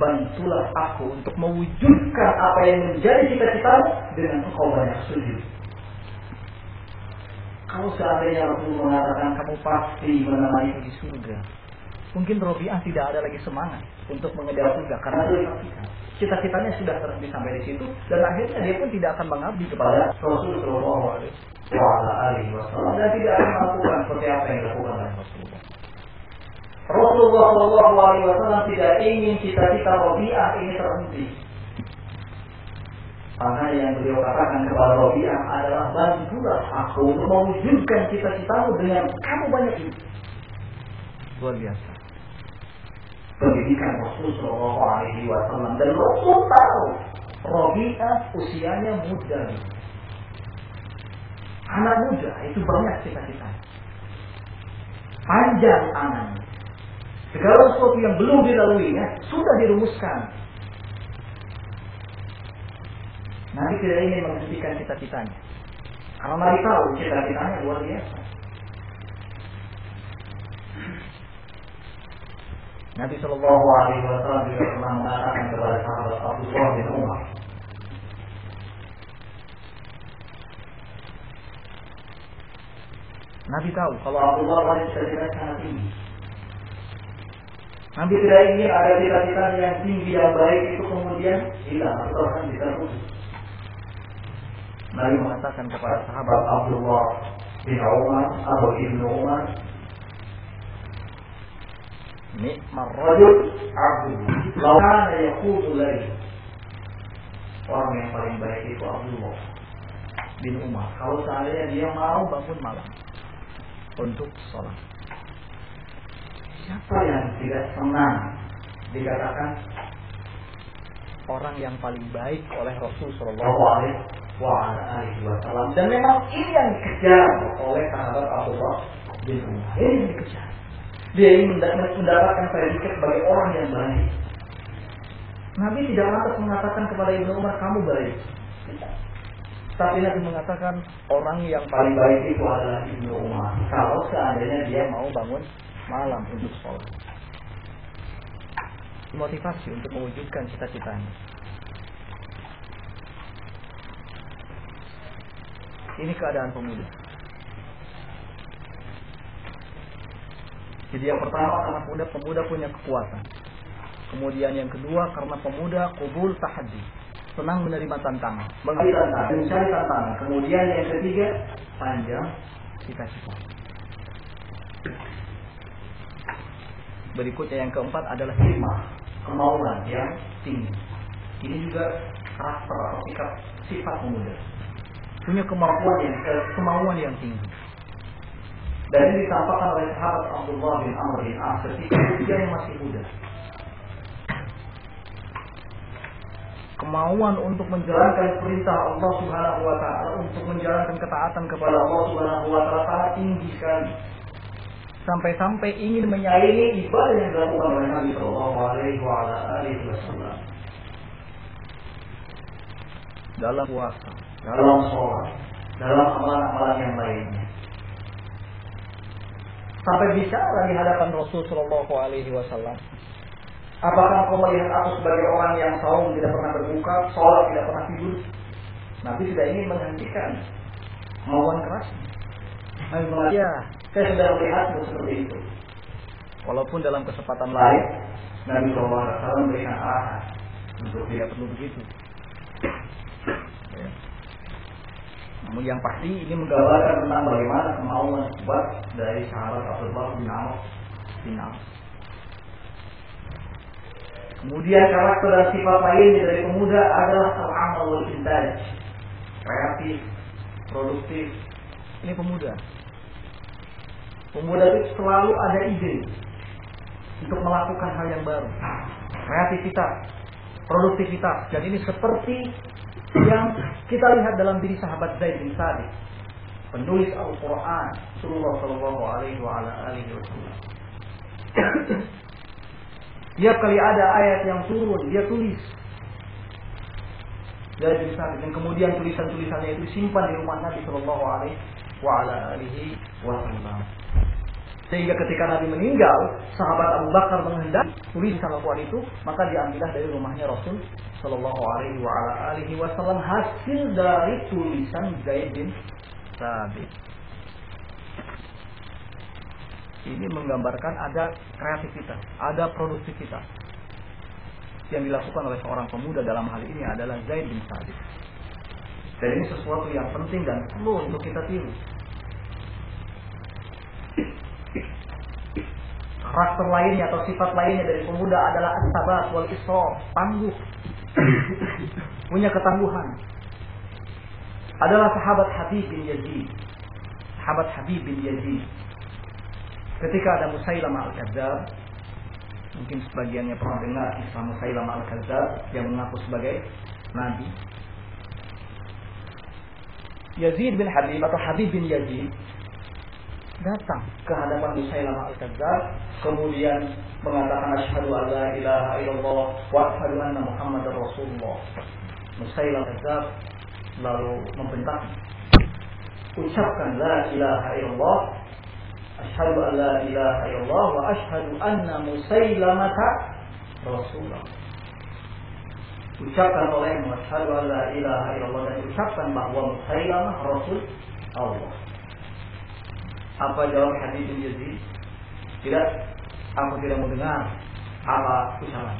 Bantulah aku untuk mewujudkan apa yang menjadi cita-citamu dengan engkau banyak sujud. Kalau seandainya Rasul mengatakan kamu pasti menemani di surga, mungkin Rabi'ah tidak ada lagi semangat untuk mengejar surga karena cita-citanya sudah terhenti sampai di situ, dan akhirnya dia pun tidak akan mengabdi kepada Rasul SAW dan tidak akan melakukan seperti apa yang dilakukan oleh Rasulullah. Rasulullah SAW tidak ingin cita-cita Rabi'ah ini terhenti. Maka yang beliau katakan kepada Rabi'ah adalah, bantulah aku untuk mewujudkan cita-citamu dengan kamu banyak ini. Luar biasa. Pendidikan Rasul SAW, dan Rasul tahu Rabi'ah usianya muda. Anak muda itu banyak cita-cita, panjang angannya. Segala sesuatu yang belum dilaluinya sudah dirumuskan. Nabi tidak ingin menghentikan cita-citanya, karena Nabi tahu cita-citanya luar biasa. Nabi SAW juga pernah mengatakan kepada sahabat Abdullah bin Umar, Nabi tahu kalau Abdullah pada cita-citanya sangat tinggi. Nabi tidak ingin ada cita-cita yang tinggi yang baik itu kemudian hilang atau akan bisa rusak. Nabi mengatakan kepada sahabat Abdullah bin Umar atau Ibnu Umar, Ni'mar rajul Abdullah, law kana yaqutu lail. Orang yang paling baik itu Abdullah bin Umar. Kalau seandainya dia mau bangun malam untuk sholat. Siapa yang tidak senang dikatakan orang yang paling baik oleh Rasul Sallallahu Alaihi Wasallam? Dan memang ini yang dikejar oleh sahabat Abdullah bin Umar. Ini yang dikejar. Dia ingin mendapatkan predikat sebagai orang yang baik. Nabi tidak lantas mengatakan kepada Ibnu Umar, kamu baik. Tapi Nabi mengatakan orang yang paling baik itu adalah Ibnu Umar. Kalau seandainya dia mau bangun malam untuk sholat. Motivasi untuk mewujudkan cita-citanya. Ini keadaan pemuda. Jadi yang pertama karena pemuda punya kekuatan. Kemudian yang kedua karena pemuda qabul tahaddi, senang menerima tantangan, mengambil tantangan, mencari tantangan. Kemudian yang ketiga panjang cita-cita. Berikutnya yang keempat adalah himmah, kemauan yang tinggi. Ini juga karakter atau sifat pemuda. Punya kemauan yang tinggi. Dan ini ditampakkan oleh sahabat Abdullah bin Amr bin As ketika usianya masih muda. kemauan untuk menjalankan perintah Allah Subhanahu wa taala, untuk menjalankan ketaatan kepada Allah Subhanahu wa taala sangat tinggi sekali. Sampai-sampai ingin menyaingi ibadah yang dilakukan oleh Nabi sallallahu alaihi wasallam. Dalam puasa, dalam sholat, dalam amalan-amalan yang lainnya. Sampai bicara di hadapan Rasul sallallahu alaihi wasallam. Apakah kau melihat aku sebagai orang yang saum tidak pernah berbuka, sholat tidak pernah tidur? Nabi tidak ingin menghentikan kemauan keras. Ya, saya sudah melihatmu seperti itu. Walaupun dalam kesempatan lain Nabi sallallahu alaihi wasallam memberikan arahan untuk tidak perlu begitu. Ya. Namun yang pasti ini menggambarkan tentang bagaimana kemauan kuat dari sahabat Abdullah bin Amr bin As. Kemudian karakter dan sifat lainnya dari pemuda adalah al-amal wal intaj, kreatif, produktif. Ini pemuda. Pemuda itu selalu ada ide untuk melakukan hal yang baru, kreativitas, produktivitas. Dan ini seperti yang kita lihat dalam diri sahabat Zaid bin Thabit, penulis Al-Quran, Rasulullah Shallallahu Alaihi Wasallam. Tiap kali ada ayat yang turun, dia tulis. Zaid bin Thabit, dan kemudian tulisan-tulisannya itu disimpan di rumah Nabi Shallallahu Alaihi Wasallam. Sehingga ketika Nabi meninggal, sahabat Abu Bakar menghendaki tulisan Al-Quran itu, maka diambillah dari rumahnya Rasul Sallallahu Alaihi Wasallam hasil dari tulisan Zaid bin Thabit. Ini menggambarkan ada kreativitas, ada produktivitas yang dilakukan oleh seorang pemuda. Dalam hal ini adalah Zaid bin Thabit. Dan ini sesuatu yang penting dan perlu untuk kita tiru. Karakter lainnya atau sifat lainnya dari pemuda adalah as-sabat wal israr, tangguh, punya ketangguhan. Adalah sahabat Habib bin Yazid. Sahabat Habib bin Yazid. Ketika ada Musailamah al-Kadzdzab, mungkin sebagiannya pernah dengar kisah Musailamah al-Kadzdzab yang mengaku sebagai nabi. Yazid bin Habib atau Habib bin Yazid datang ke hadapan Musailamah al-Kadzdzab, kemudian mengatakan asyhadu an la ilaha illallah wa asyhadu anna Muhammadar Rasulullah. Musailamah al-Kadzdzab lalu membentak, ucapkan la ilaha illallah, asyhadu an la ilaha illallah wa asyhadu anna Musailamah Rasulullah. Ucapkan olehmu asyhadu an la ilaha illallah, dan ucapkan bahwa Musailamah Rasul Allah. Apa jawab Habib bin Yazid? Tidak, aku tidak mau dengar apa ucapan.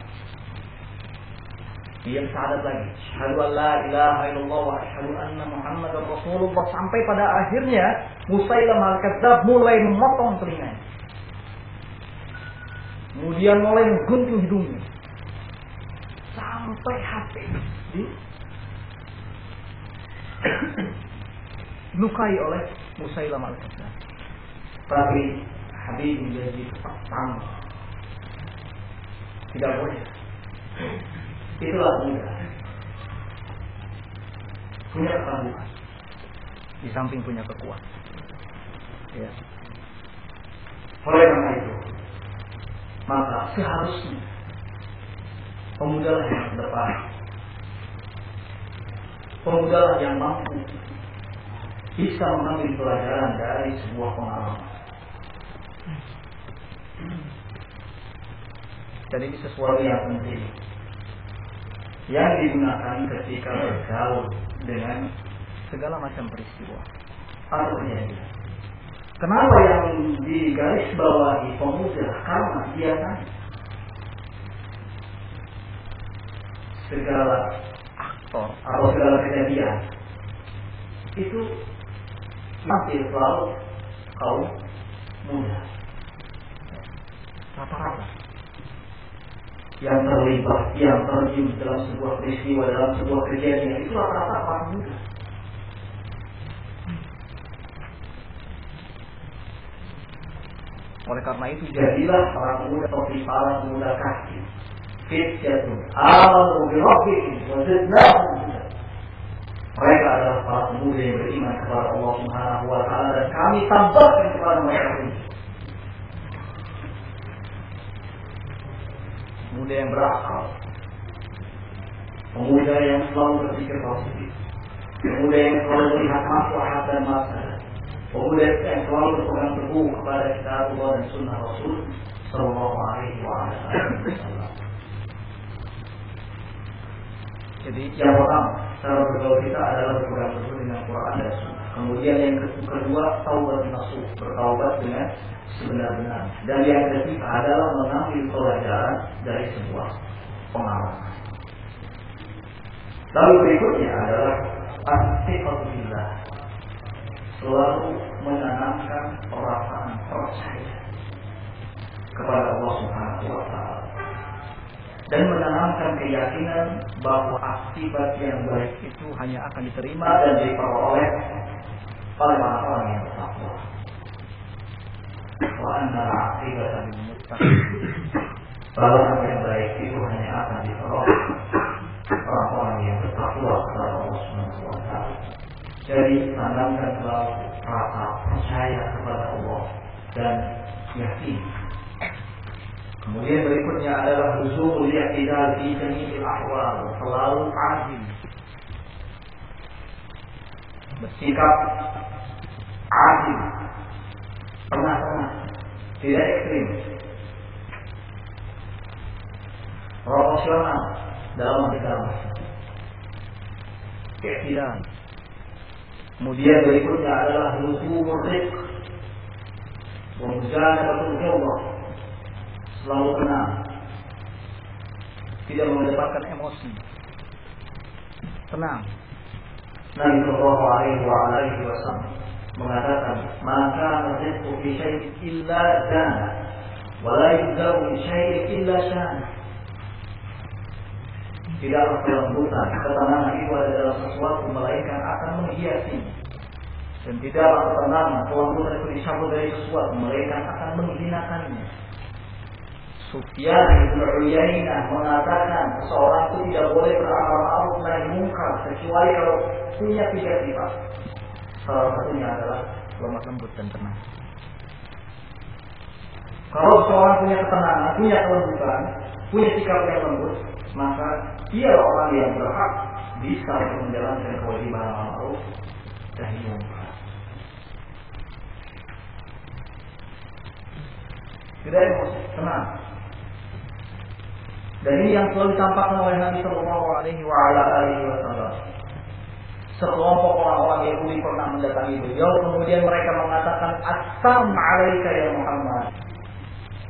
Dia syahadat lagi, asyhadu an la ilaha illallah wa asyhadu anna Muhammadar Rasulullah, sampai pada akhirnya Musailamah al-Kadzdzab mulai memotong telinganya, kemudian mulai menggunting hidungnya, sampai hati dilukai oleh Musailamah al-Kadzdzab. Tapi Habib bin Yazid tangguh, tidak boleh. Itulah muda, punya ketangguhan, di samping punya kekuatan. Ya. Oleh karena itu, maka seharusnya pemuda yang terdepan, pemuda yang mampu bisa mengambil pelajaran dari sebuah pengalaman. Dan ini sesuatu yang penting yang digunakan ketika bergaul dengan segala macam peristiwa atau kejadian. Kenapa yang digarisbawahi pemuda? Karena biasanya segala aktor atau segala kejadian itu masih selalu kaum muda. Rata-rata yang terlibat, yang terjun dalam sebuah peristiwa, dalam sebuah kejadian itu rata-rata orang muda. Oleh karena itu jadilah para pemuda seperti para pemuda kasih, fityatun amanu bi rabbihim wa zidnahum huda. Mereka adalah para pemuda yang beriman kepada Allah Subhanahu wa taala dan kami tambahkan kepada mereka ini pemuda yang berakal, pemuda yang selalu berpikir positif, pemuda yang selalu melihat maslahat dan maslahat, pemuda yang selalu berpegang teguh kepada kitab Allah dan sunnah Rasul sallallahu alaihi wasallam. Jadi yang pertama, cara bergaul kita adalah berpegang teguh dengan Quran dan Sunnah. Kemudian yang kedua, taubat nasuh, bertaubat dengan sebenar-benar. Dan yang ketiga adalah mengambil pelajaran dari sebuah pengalaman. Lalu berikutnya adalah at-thiqatu billah, selalu menanamkan perasaan percaya kepada Allah Subhanahu wa taala dan menanamkan keyakinan bahwa akibat yang baik itu hanya akan diterima dan diperoleh oleh orang-orang yang bertakwa. Wa anna al-'aqibata lil muttaqin. Balasan yang baik itu hanya akan diperoleh orang-orang yang bertakwa kepada Allah Subhanahu wa taala. Jadi tanamkan selalu rasa percaya kepada Allah dan yakin. Kemudian berikutnya adalah huzul i'tidal fi jami'il ahwal, selalu adil, bersikap adil, tengah-tengah, tidak ekstrim, proporsional dalam segala masalah. I'tidal. Kemudian berikutnya adalah huzul rizq, mujanabatul ghadab, selalu tenang, tidak mengedepankan emosi, tenang. Nabi Sallallahu Alaihi Wasallam mengatakan, maka rizqu fi syai'in illa dana, wa la yuzau fi syai'in illa syana. Tidaklah kelembutan, ketenangan itu ada dalam sesuatu melainkan akan menghiasi, dan tidaklah ketenangan, kelembutan itu dicabut dari sesuatu melainkan akan menghinakannya. Sufyan bin Uyainah mengatakan seseorang itu tidak boleh beramal ma'ruf nahi munkar kecuali kalau punya 3 sifat. Salah satunya adalah lemah lembut dan tenang. Kalau seseorang punya ketenangan, punya kelembutan, punya sikap yang lembut, maka dia orang yang berhak bisa menjalankan kewajiban ma'ruf nahi munkar. Tidak emosi, tenang. Dan ini yang selalu ditampakkan oleh Nabi Sallallahu Alaihi Wasallam. Sekelompok orang-orang Yahudi pernah mendatangi beliau, kemudian mereka mengatakan Assam alaika ya Muhammad.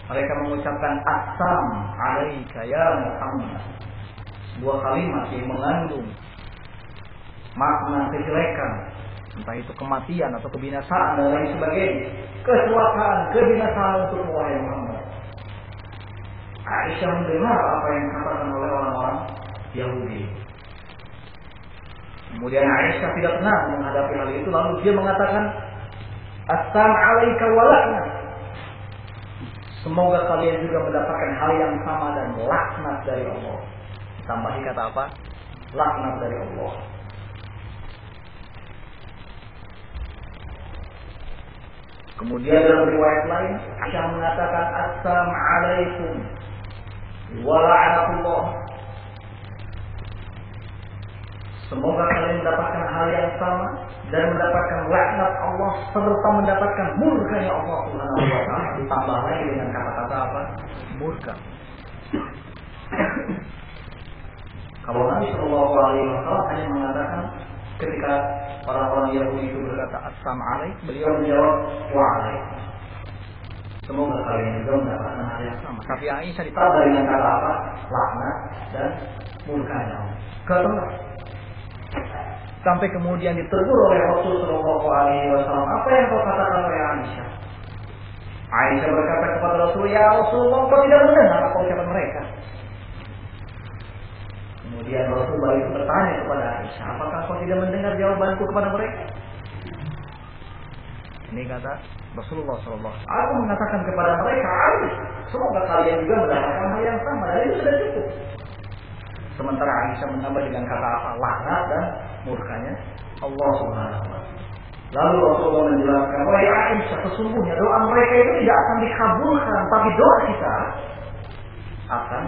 Mereka mengucapkan Assam alaika ya Muhammad, sebuah kalimat yang mengandung makna kejelekan, entah itu kematian atau kebinasaan dan lain sebagainya, kecelakaan, kebinasaan untuk wahai Muhammad. Aisyah mendengar apa yang dikatakan oleh orang-orang Yahudi. Kemudian Aisyah tidak tenang menghadapi hal itu, lalu dia mengatakan, Assam alaika wa laknat. Semoga kalian juga mendapatkan hal yang sama dan laknat dari Allah. Tambahi kata apa? Laknat dari Allah. Kemudian dalam riwayat lain, Aisyah mengatakan, Assam alaikum wa la'natullah. Semoga kalian mendapatkan hal yang sama dan mendapatkan laknat Allah serta mendapatkan murkanya Allah Subhanahu wa taala. Ditambah lagi dengan kata-kata apa? Murka. Kalau Nabi Sallallahu Alaihi Wasallam hanya mengatakan ketika orang-orang Yahudi itu berkata Assam alaik, beliau menjawab wa alaik. Semoga kalian juga mendapatkan hal yang sama. Tapi Aisyah ditambah dengan kata apa? Laknat dan murkanya Allah. Ketemu. Sampai kemudian ditegur oleh Rasul Sallallahu Alaihi Wasallam. Apa yang kau katakan oleh Aisyah? Aisyah berkata kepada Rasul, ya Rasulullah, kau tidak mendengar apa ucapan mereka. Kemudian Rasul balik bertanya kepada Aisyah, apakah kau tidak mendengar jawabanku kepada mereka? Ini kata Rasulullah SAW. Aku mengatakan kepada mereka, Semoga kalian juga mendapatkan hal yang sama, dan itu sudah cukup. Sementara Aisyah menambah dengan kata apa? Laknat dan murkanya Allah Subhanahu wa Ta'ala. Lalu Rasulullah menjelaskan, wahai Aisyah, sesungguhnya doa mereka itu tidak akan dikabulkan, tapi doa kita akan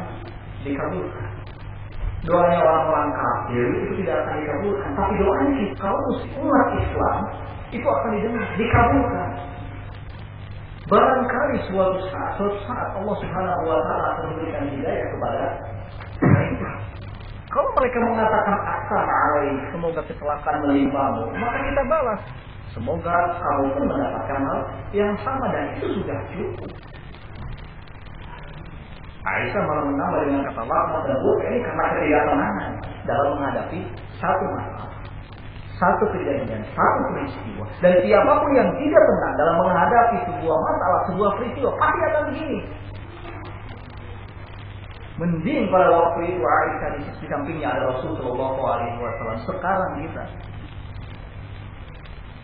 dikabulkan. Doanya orang-orang kafir itu tidak akan dikabulkan, tapi doanya kita, kalau umat Islam itu akan didengar, dikabulkan. Barangkali suatu saat Allah Subhanahu wa Ta'ala akan memberikan hidayah kepada mereka. Kalau mereka mengatakan asal alaih, semoga kecelakaan menimpamu, maka kita balas, semoga kamu pun mendapatkan hal yang sama, dan itu sudah cukup. Aisyah malah menambah dengan kata laknat dan buruk ini karena ketidaktenangan dalam menghadapi satu masalah, satu kejadian, satu peristiwa. Dan siapapun yang tidak tenang dalam menghadapi sebuah masalah, sebuah peristiwa, pasti akan begini. Mending pada waktu itu Aisyah di sampingnya ada Rasulullah SAW. Sekarang kita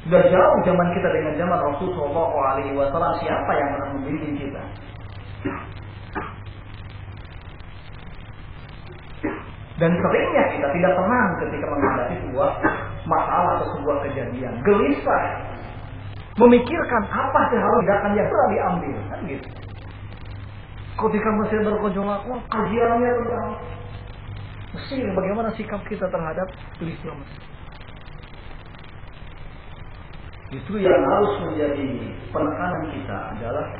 sudah jauh zaman kita dengan zaman Rasulullah SAW. Siapa yang akan membimbing kita? Dan seringnya kita tidak tenang ketika menghadapi sebuah masalah atau sebuah kejadian. Gelisah, memikirkan apa sih harus tindakan yang telah diambil, kan gitu. Ketika Mesir bergejolak, wah kajiannya tentang Mesir, bagaimana sikap kita terhadap peristiwa Mesir. Justru yang harus menjadi penekanan kita adalah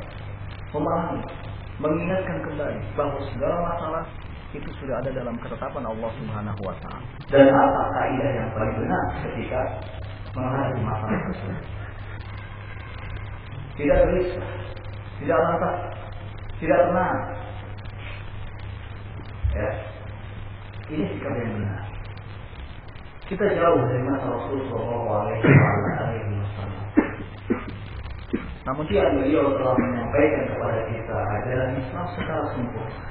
memahami, mengingatkan kembali bahwa segala masalah itu sudah ada dalam ketetapan Allah Subhanahu wa Ta'ala. Dan apa kaidah yang paling benar ketika menghadapi masalah tersebut? Tidak gelisah, tidak lantas, tidak tenang. Ya, ini sikap yang benar. Kita jauh dari masa Rasulullah SAW. Namun beliau telah menyampaikan kepada kita ajaran Islam secara sempurna.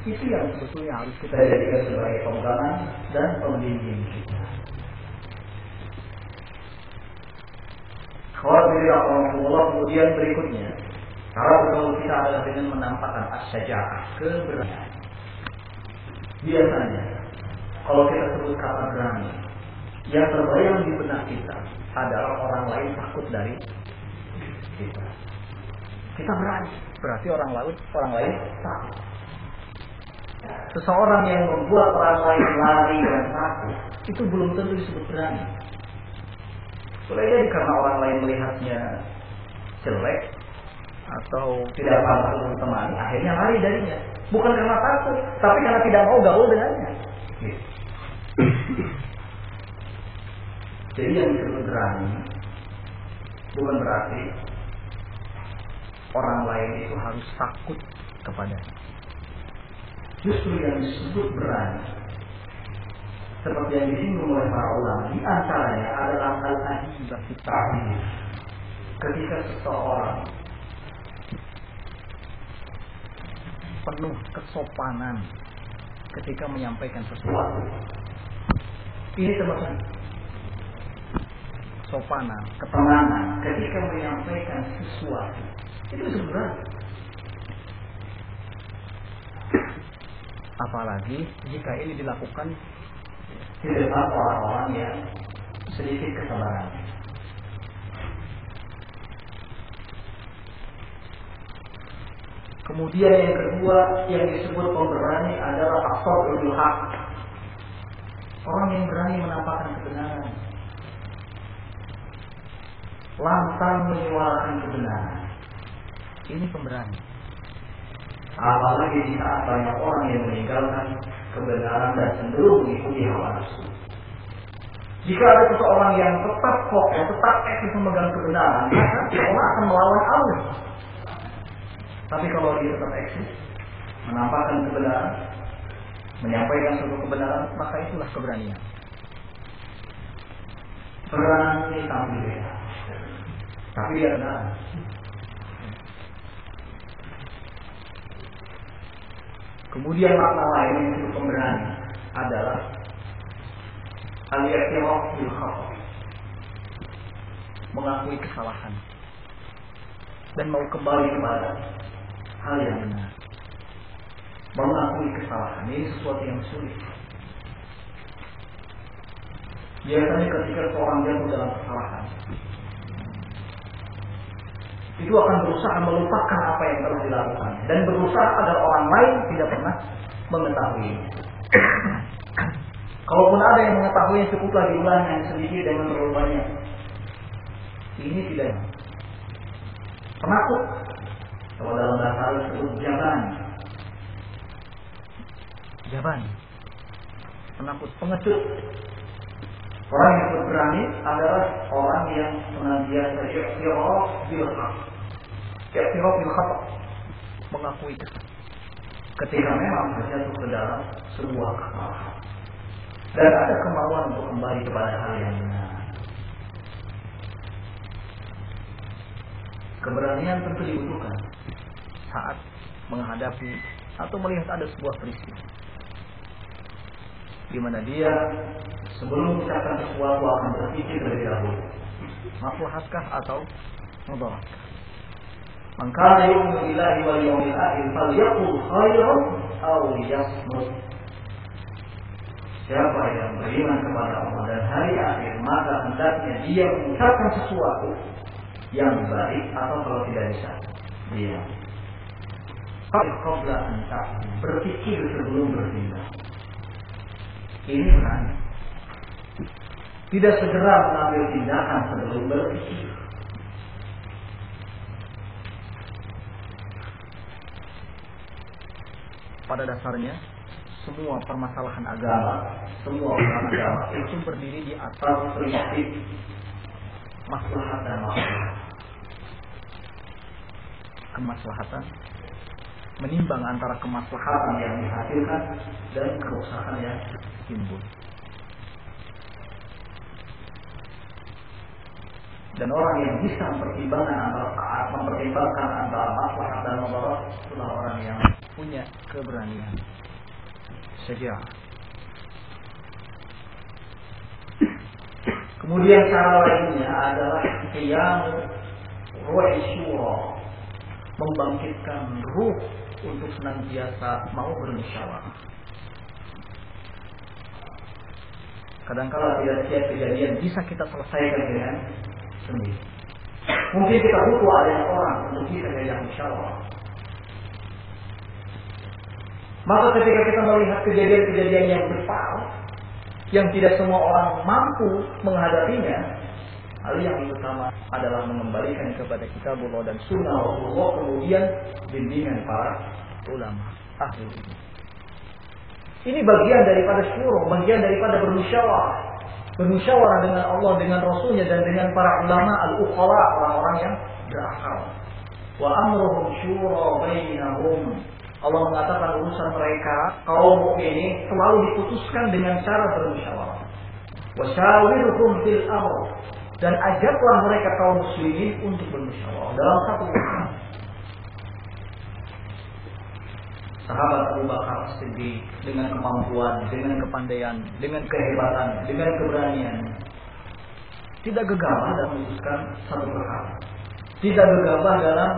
Itu yang sebetulnya harus kita jadikan sebagai pegangan dan pembimbing kita. Khawatirullah kemudian berikutnya, cara bergaul kita adalah dengan menampakkan as-syaja'ah, keberanian. Biasanya, kalau kita sebut kata berani, yang terbayang di benak kita adalah orang lain takut dari kita. Kita berani, berarti orang lain takut. Seseorang yang membuat orang lain lari dan takut, itu belum tentu disebut berani. Boleh jadi karena orang lain melihatnya jelek atau tidak pantas untuk ditemani, akhirnya lari darinya. Bukan karena takut, tapi karena tidak mau gaul dengannya. Jadi yang disebut berani bukan berarti orang lain itu harus takut kepadanya. Justru yang disebut berani, seperti yang disinggung oleh para ulama, di antaranya adalah al-ahibah fi ta'bir. Ketika seseorang penuh kesopanan ketika menyampaikan sesuatu, ini termasuk kesopanan, ketenangan ketika menyampaikan sesuatu, itu sebenarnya. Apalagi jika ini dilakukan di depan orang-orang yang sedikit kesabaran. Kemudian yang kedua yang disebut pemberani adalah as-sadrul haq. Orang yang berani menampakkan kebenaran, lantang menyuarakan kebenaran. Ini pemberani. Apalagi di saat banyak orang yang meninggalkan kebenaran dan cenderung mengikuti hawa nafsu. Jika ada seseorang yang tetap kokoh, tetap eksis memegang kebenaran, maka orang akan melawan Allah. Tapi kalau dia tetap eksis, menampakkan kebenaran, menyampaikan suatu kebenaran, maka itulah keberanian. Berani tampil beda, tapi dia benar. Kemudian makna lain yang disebut pemberani adalah al-i'tiraf bil khata', mengakui kesalahan dan mau kembali kepada hal yang benar. Mengakui kesalahan ini sesuatu yang sulit. Biasanya ketika seorang jatuh dalam kesalahan, itu akan berusaha melupakan apa yang telah dilakukan dan berusaha agar orang lain tidak pernah mengetahuinya. Kalaupun ada yang mengetahuinya, cukuplah diulang yang sedikit dengan terlalu banyak. Ini tidak penakut. Kalau dalam bahasa Arab disebut jaban, penakut, pengecut. Orang yang berani adalah orang yang senantiasa i'tiraf bil khata, mengakui ketika memang terjatuh ke dalam sebuah kesalahan dan ada kemauan untuk kembali kepada hal yang benar. Keberanian tentu dibutuhkan saat menghadapi atau melihat ada sebuah peristiwa di mana dia sebelum mengucapkan sesuatu akan berpikir terlebih dahulu, maslahatkah atau mudaratkah. Man kana yu'minu billahi wal yawmil akhir falyaqul khairan aw liyasmut. Siapa yang beriman kepada Allah dan hari akhir, maka hendaknya dia mengucapkan sesuatu yang baik, atau kalau tidak bisa dia qabla an ta'lam, berpikir sebelum bertindak. Ini berani. Tidak segera mengambil tindakan sebelum berpikir. Pada dasarnya, semua permasalahan agama, semua agama itu berdiri di atas prinsip maslahat dan maslahat. Kemaslahatan menimbang antara kemaslahatan yang dihasilkan dan kerusakan yang timbul. Dan orang yang bisa mempertimbangkan antara maslahat dan madarat itulah orang yang punya keberanian, syaja'ah. Kemudian cara lainnya adalah qiyam ruh syura, membangkitkan ruh untuk senantiasa mau bermusyawarah. Kadang-kala tidak setiap kejadian bisa kita selesaikan dengan sendiri. Mungkin kita butuh adanya orang untuk bisa diajak musyawarah. Maka ketika kita melihat kejadian-kejadian yang besar, yang tidak semua orang mampu menghadapinya, hal yang utama adalah mengembalikan kepada kitabullah dan sunnah Rasulullah, kemudian bimbingan para ulama ahli ilmu. Ini bagian daripada syura, bagian daripada bermusyawarah dengan Allah, dengan Rasulnya, dan dengan para ulama al-uqala, orang-orang yang berakal. Wa amruhum syura bainahum. Allah mengatakan urusan mereka kaum mukminin selalu diputuskan dengan cara bermusyawarah. Wa syawirhum fil amr, dan ajaklah mereka kaum muslimin untuk bermusyawarah dalam satu urusan. Sahabat Abu Bakar As-Siddiq dengan kemampuan, dengan kepandaian, dengan kehebatan, dengan keberanian, tidak gegabah dalam memutuskan satu perkara, tidak gegabah dalam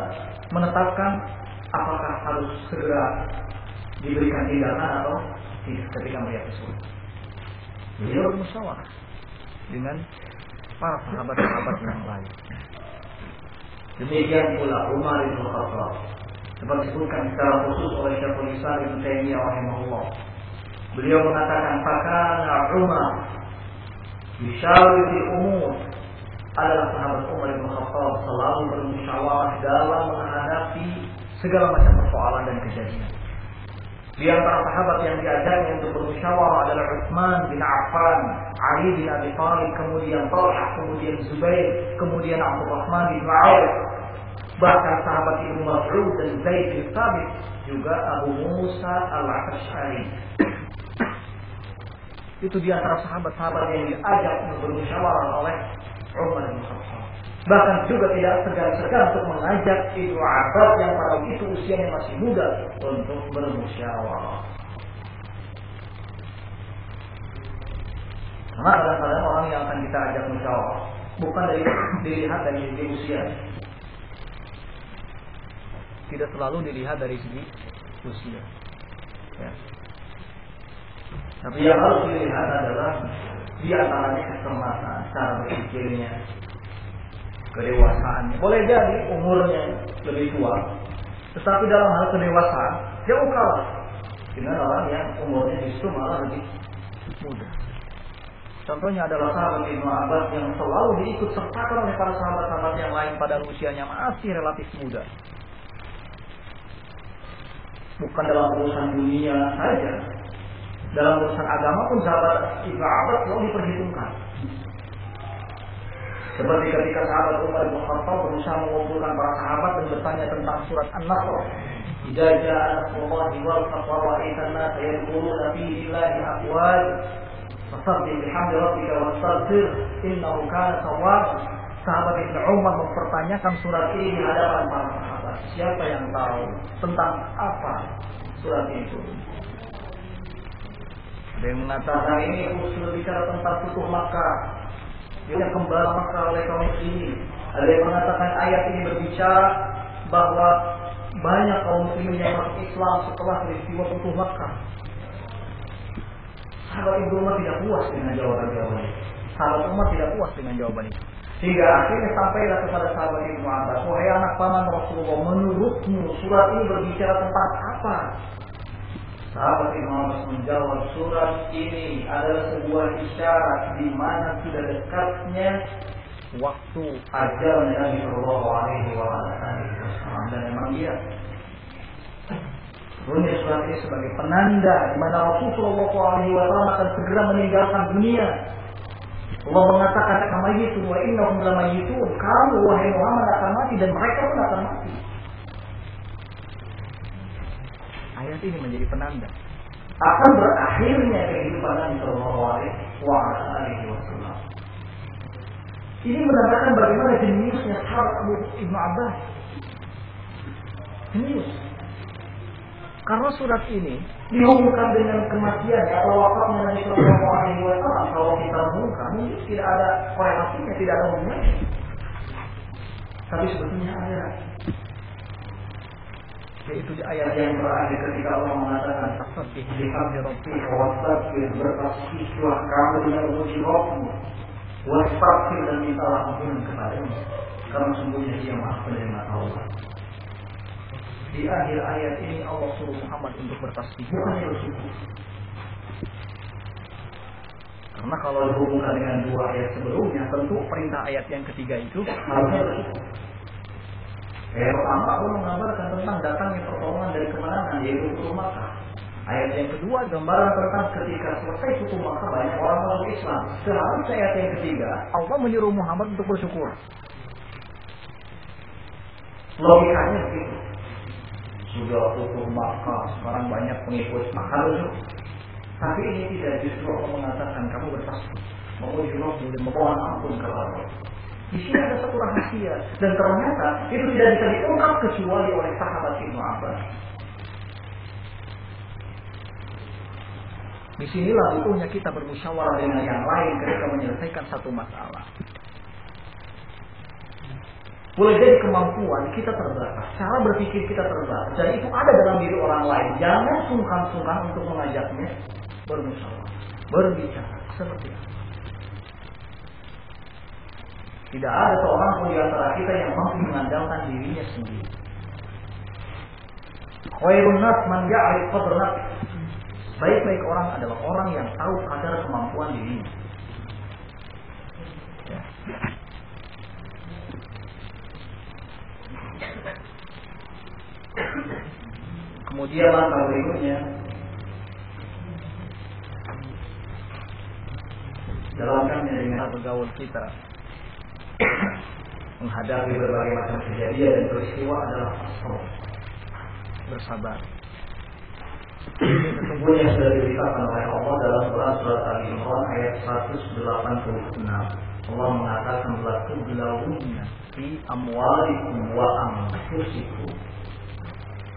menetapkan apakah harus segera diberikan tindakan atau tidak ketika melihat sesuatu. Beliau bermusyawarah dengan para sahabat-sahabat yang lain. Demikian pula Umar bin Khattab, seperti disebutkan secara khusus oleh Syekhul Islam Ibnu Taimiyah rahimahullah. Beliau mengatakan, "Fakana Umar yusyawir fil umur." Adalah sahabat Umar bin Khattab selalu bermusyawarah dalam menghadapi segala macam persoalan dan kejadian. Di antara sahabat yang diajarkan untuk bermusyawarah adalah Utsman bin Affan, Ali bin Abi Thalib, kemudian Talhah, kemudian Zubair, kemudian Abdurrahman bin Auf, bahkan sahabat Ibnu Mas'ud dan Zaid bin Thabit, juga Abu Musa al-Asy'ari. Itu di antara sahabat-sahabat yang diajak untuk bermusyawarah oleh Umar bin Khattab. Bahkan juga tidak segan-segan untuk mengajak Ibnu Abbas yang pada itu usianya masih muda untuk bermusyawarah. Karena kadang-kadang orang yang akan kita ajak musyawarah bukan dilihat dari usia, tidak selalu dilihat dari segi usia. Ya. Tapi yang harus dilihat adalah di antaranya kecerdasan, cara berpikirnya, kedewasaannya. Boleh jadi umurnya lebih tua, tetapi dalam hal kedewasaan jauh kalah dengan orang yang umurnya justru malah lebih muda. Contohnya adalah sahabat Ibnu Abbas yang selalu diikut sertakan oleh para sahabat-sahabat yang lain pada usianya masih relatif muda. Bukan dalam urusan dunia saja, dalam urusan agama pun sahabat Ibnu Abbas selalu diperhitungkan. Seperti ketika sahabat Umar bin Khattab berusaha mengumpulkan para sahabat dan bertanya tentang surat An-Nasr. Idza jaa nasrullahi wal fath wa ra'aitan nasa yadkhuluna fi dinillahi afwaj fasabbih bihamdi rabbika wastaghfir innahu kana tawwab. Sahabat Ibnu Umar mempertanyakan surat ini di hadapan para sahabat. Siapa yang tahu tentang apa surat itu? Ada yang mengatakan ini berbicara tentang futuh Makkah, dia kembali Makkah oleh kaum muslimin. Ada yang mengatakan ayat ini berbicara bahwa banyak kaum muslimin yang masuk Islam setelah peristiwa futuh Makkah. Sahabat Ibnu Umar tidak puas dengan jawaban-jawaban itu. Sahabat Umar tidak puas dengan jawaban itu. Hingga akhirnya sampailah kepada sahabat Ibnu Abbas, wahai anak paman Rasulullah, menurutmu surat ini berbicara tentang apa? Sahabat Ibnu Abbas menjawab, surat ini adalah sebuah isyarat di mana sudah dekatnya waktu ajal Nabi Sallallahu Alaihi Wasallam, dan memang iya. Turunnya surat ini sebagai penanda di mana Rasulullah Sallallahu Alaihi Wasallam akan segera meninggalkan dunia. Allah mengatakan kama itu, wa innahum lamayitun, kamu wahai Muhammad akan mati dan mereka pun akan mati. Ayat ini menjadi penanda akan berakhirnya kehidupan Nabi Sallallahu Alaihi Wasallam. Ini menandakan bagaimana jeniusnya sahabat Ibnu Abbas. Jenius. Karena surat ini dihubungkan dengan kematian atau wafatnya Nabi Sallallahu Alaihi Wasallam. Kalau kita hubungkan, tidak ada korelasinya, tidak ada hubungannya. Tapi sebetulnya ada. Yaitu di ayat yang terakhir ketika Allah mengatakan tasbih bihamdi rabbika wastaghfir, bertasbihlah kamu dengan memuji Rabbmu, wastaghfir, dan mintalah ampun kepadanya karena sungguhnya Dia Maha Penerima taubat. Di akhir ayat ini Allah suruh Muhammad untuk bertasbih, bukannya bersyukur. Karena kalau dihubungkan dengan dua ayat sebelumnya, tentu perintah ayat yang ketiga itu harusnya bersyukur. Ayat pertama Allah mengabarkan tentang datangnya pertolongan dari kemenangan, yaitu futuh Makkah. Ayat yang kedua gambaran tentang ketika selesai futuh Makkah banyak orang masuk Islam. Seharusnya ayat yang ketiga Allah menyuruh Muhammad untuk bersyukur. Logikanya begitu. Sudah futuh Makkah, sekarang banyak pengikut, maka bersyukur. Tapi ini tidak, justru Allah mengatakan kamu bertasbih, memuji Rabbmu dan memohon ampun kepada Allah. Di sini ada satu rahasia, dan ternyata itu tidak bisa diungkap kecuali oleh sahabat Ibnu Abbas. Disinilah butuhnya kita bermusyawarah dengan yang lain ketika menyelesaikan satu masalah. Boleh jadi kemampuan kita terbatas, cara berpikir kita terbatas, dan itu ada dalam diri orang lain. Jangan sungkan-sungkan untuk mengajaknya bermusyawarah, berbicara seperti apa. Tidak ada seorang pun di antara kita yang mampu mengandalkan dirinya sendiri. Khairun nas man ya'rif qadra nafsihi. Baik-baik orang adalah orang yang tahu kadar kemampuan dirinya. Ya. Kemudian langkah berikutnya dalamkannya dengan bergaul kita menghadapi berbagai macam kejadian dan peristiwa adalah bersabar. Sesungguhnya sudah diberitakan oleh Allah dalam surat Al-Imran ayat 186. Allah mengatakan latublauna fi amwalikum wa anfusikum.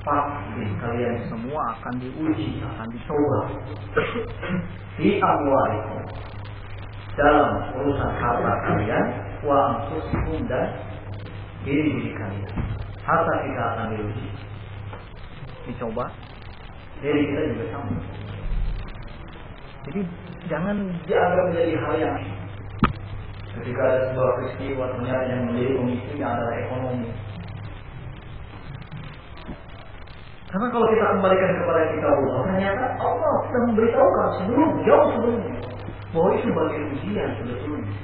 Pasti kalian semua akan diuji, akan dicoba. Fi amwalikum, dalam urusan harta kalian, wa anfusikum, dan diri kalian. harta kita akan diuji, dicoba. diri kita juga sama. Jadi jangan Dianggap menjadi hal yang ketika ada sebuah peristiwa ternyata yang menjadi pemicunya adalah ekonomi. Karena kalau kita kembalikan kepada kitab Allah, ternyata Allah sudah memberitahukan jauh sebelumnya bahwa itu bagian ujian sebetulnya.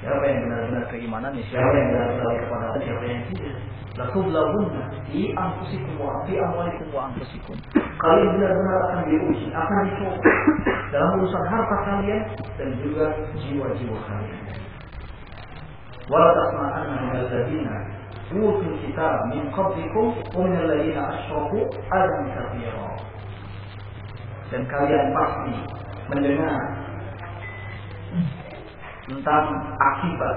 Siapa yang benar-benar keimanannya, siapa yang benar-benar kepada Allah, siapa yang tidak. Latublahunna fi anfusikum wa fi amwalikum wa anfusikum. Kalian benar-benar akan diuji, akan dicoba dalam urusan harta kalian dan juga jiwa-jiwa kalian. Wala tasma'anna minal ladzina utul kitab min qablikum wa minal ladzina asyraku adan katsira. Dan kalian pasti mendengar tentang akibat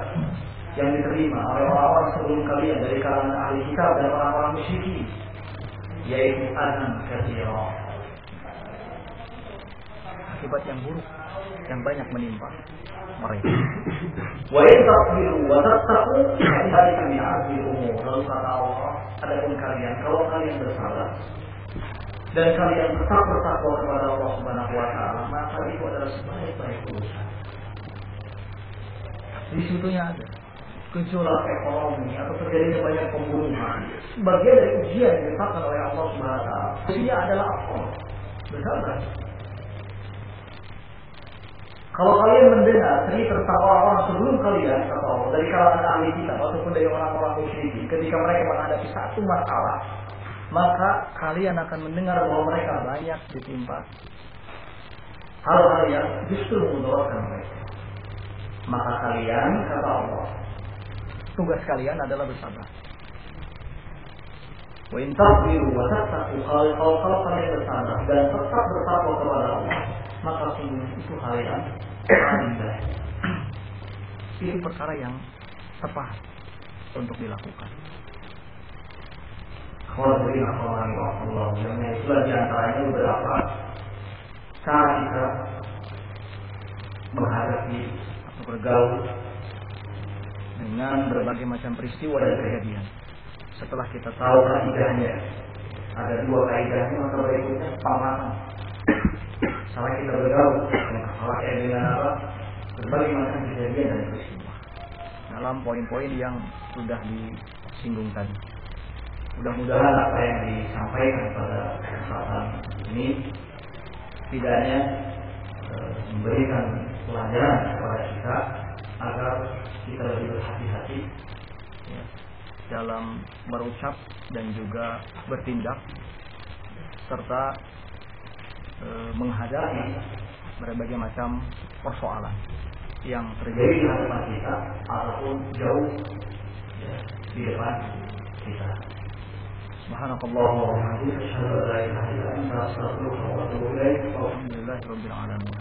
yang diterima oleh orang-orang sebelum kalian dari kalangan ahli kitab dan orang-orang musyrikin, yaitu adan katsira, akibat yang buruk yang banyak menimpa mereka. Wa yatasbiru wa tattaqu dzalika min azmi umur. Lalu kata Allah, adapun kalian, kalau kalian bersabar dan kalian tetap bertakwa kepada Allah Subhanahu wa taala, maka itu adalah sebaik-baik urusan. Di situnya ada gejolak ekonomi atau terjadinya banyak pembunuhan, bagian dari ujian yang ditetapkan oleh Allah Subhanahu wa taala. Ujian adalah apa? Bersabar. Kalau kalian mendengar cerita tentang orang-orang sebelum kalian, kata Allah, dari kalangan ahli kitab ataupun dari orang-orang musyrikin, ketika mereka menghadapi satu masalah, maka kalian akan mendengar bahwa mereka banyak ditimpa hal-hal yang justru memudaratkan mereka. Maka kalian, kata Allah, tugas kalian adalah bersabar. wa in tasbiru wa tattaqu, kalau kalian bersabar dan tetap bertakwa kepada Allah, maka sungguh itu hal yang paling baik. Itu perkara yang tepat untuk dilakukan. Allah, itulah diantaranya beberapa cara kita menghadapi atau bergaul dengan berbagai macam peristiwa dan kejadian. Setelah kita tahu kaidahnya, ada dua kaidahnya, maka berikutnya pemahaman. Salah kita bergaul, salah dengan apa? Berbagai macam kejadian dan peristiwa. Dalam poin-poin yang sudah disinggung tadi. Mudah-mudahan apa yang disampaikan pada kesempatan ini tidak hanya memberikan pelajaran kepada kita agar kita lebih berhati-hati ya, dalam berucap dan juga bertindak serta menghadapi berbagai macam persoalan yang terjadi di hadapan kita ataupun jauh ya, di depan kita. Subhanakallahumma wa bihamdika, asyhadu an la ilaha illa anta, astaghfiruka wa atubu ilaik. Alhamdulillahirabbil alamin.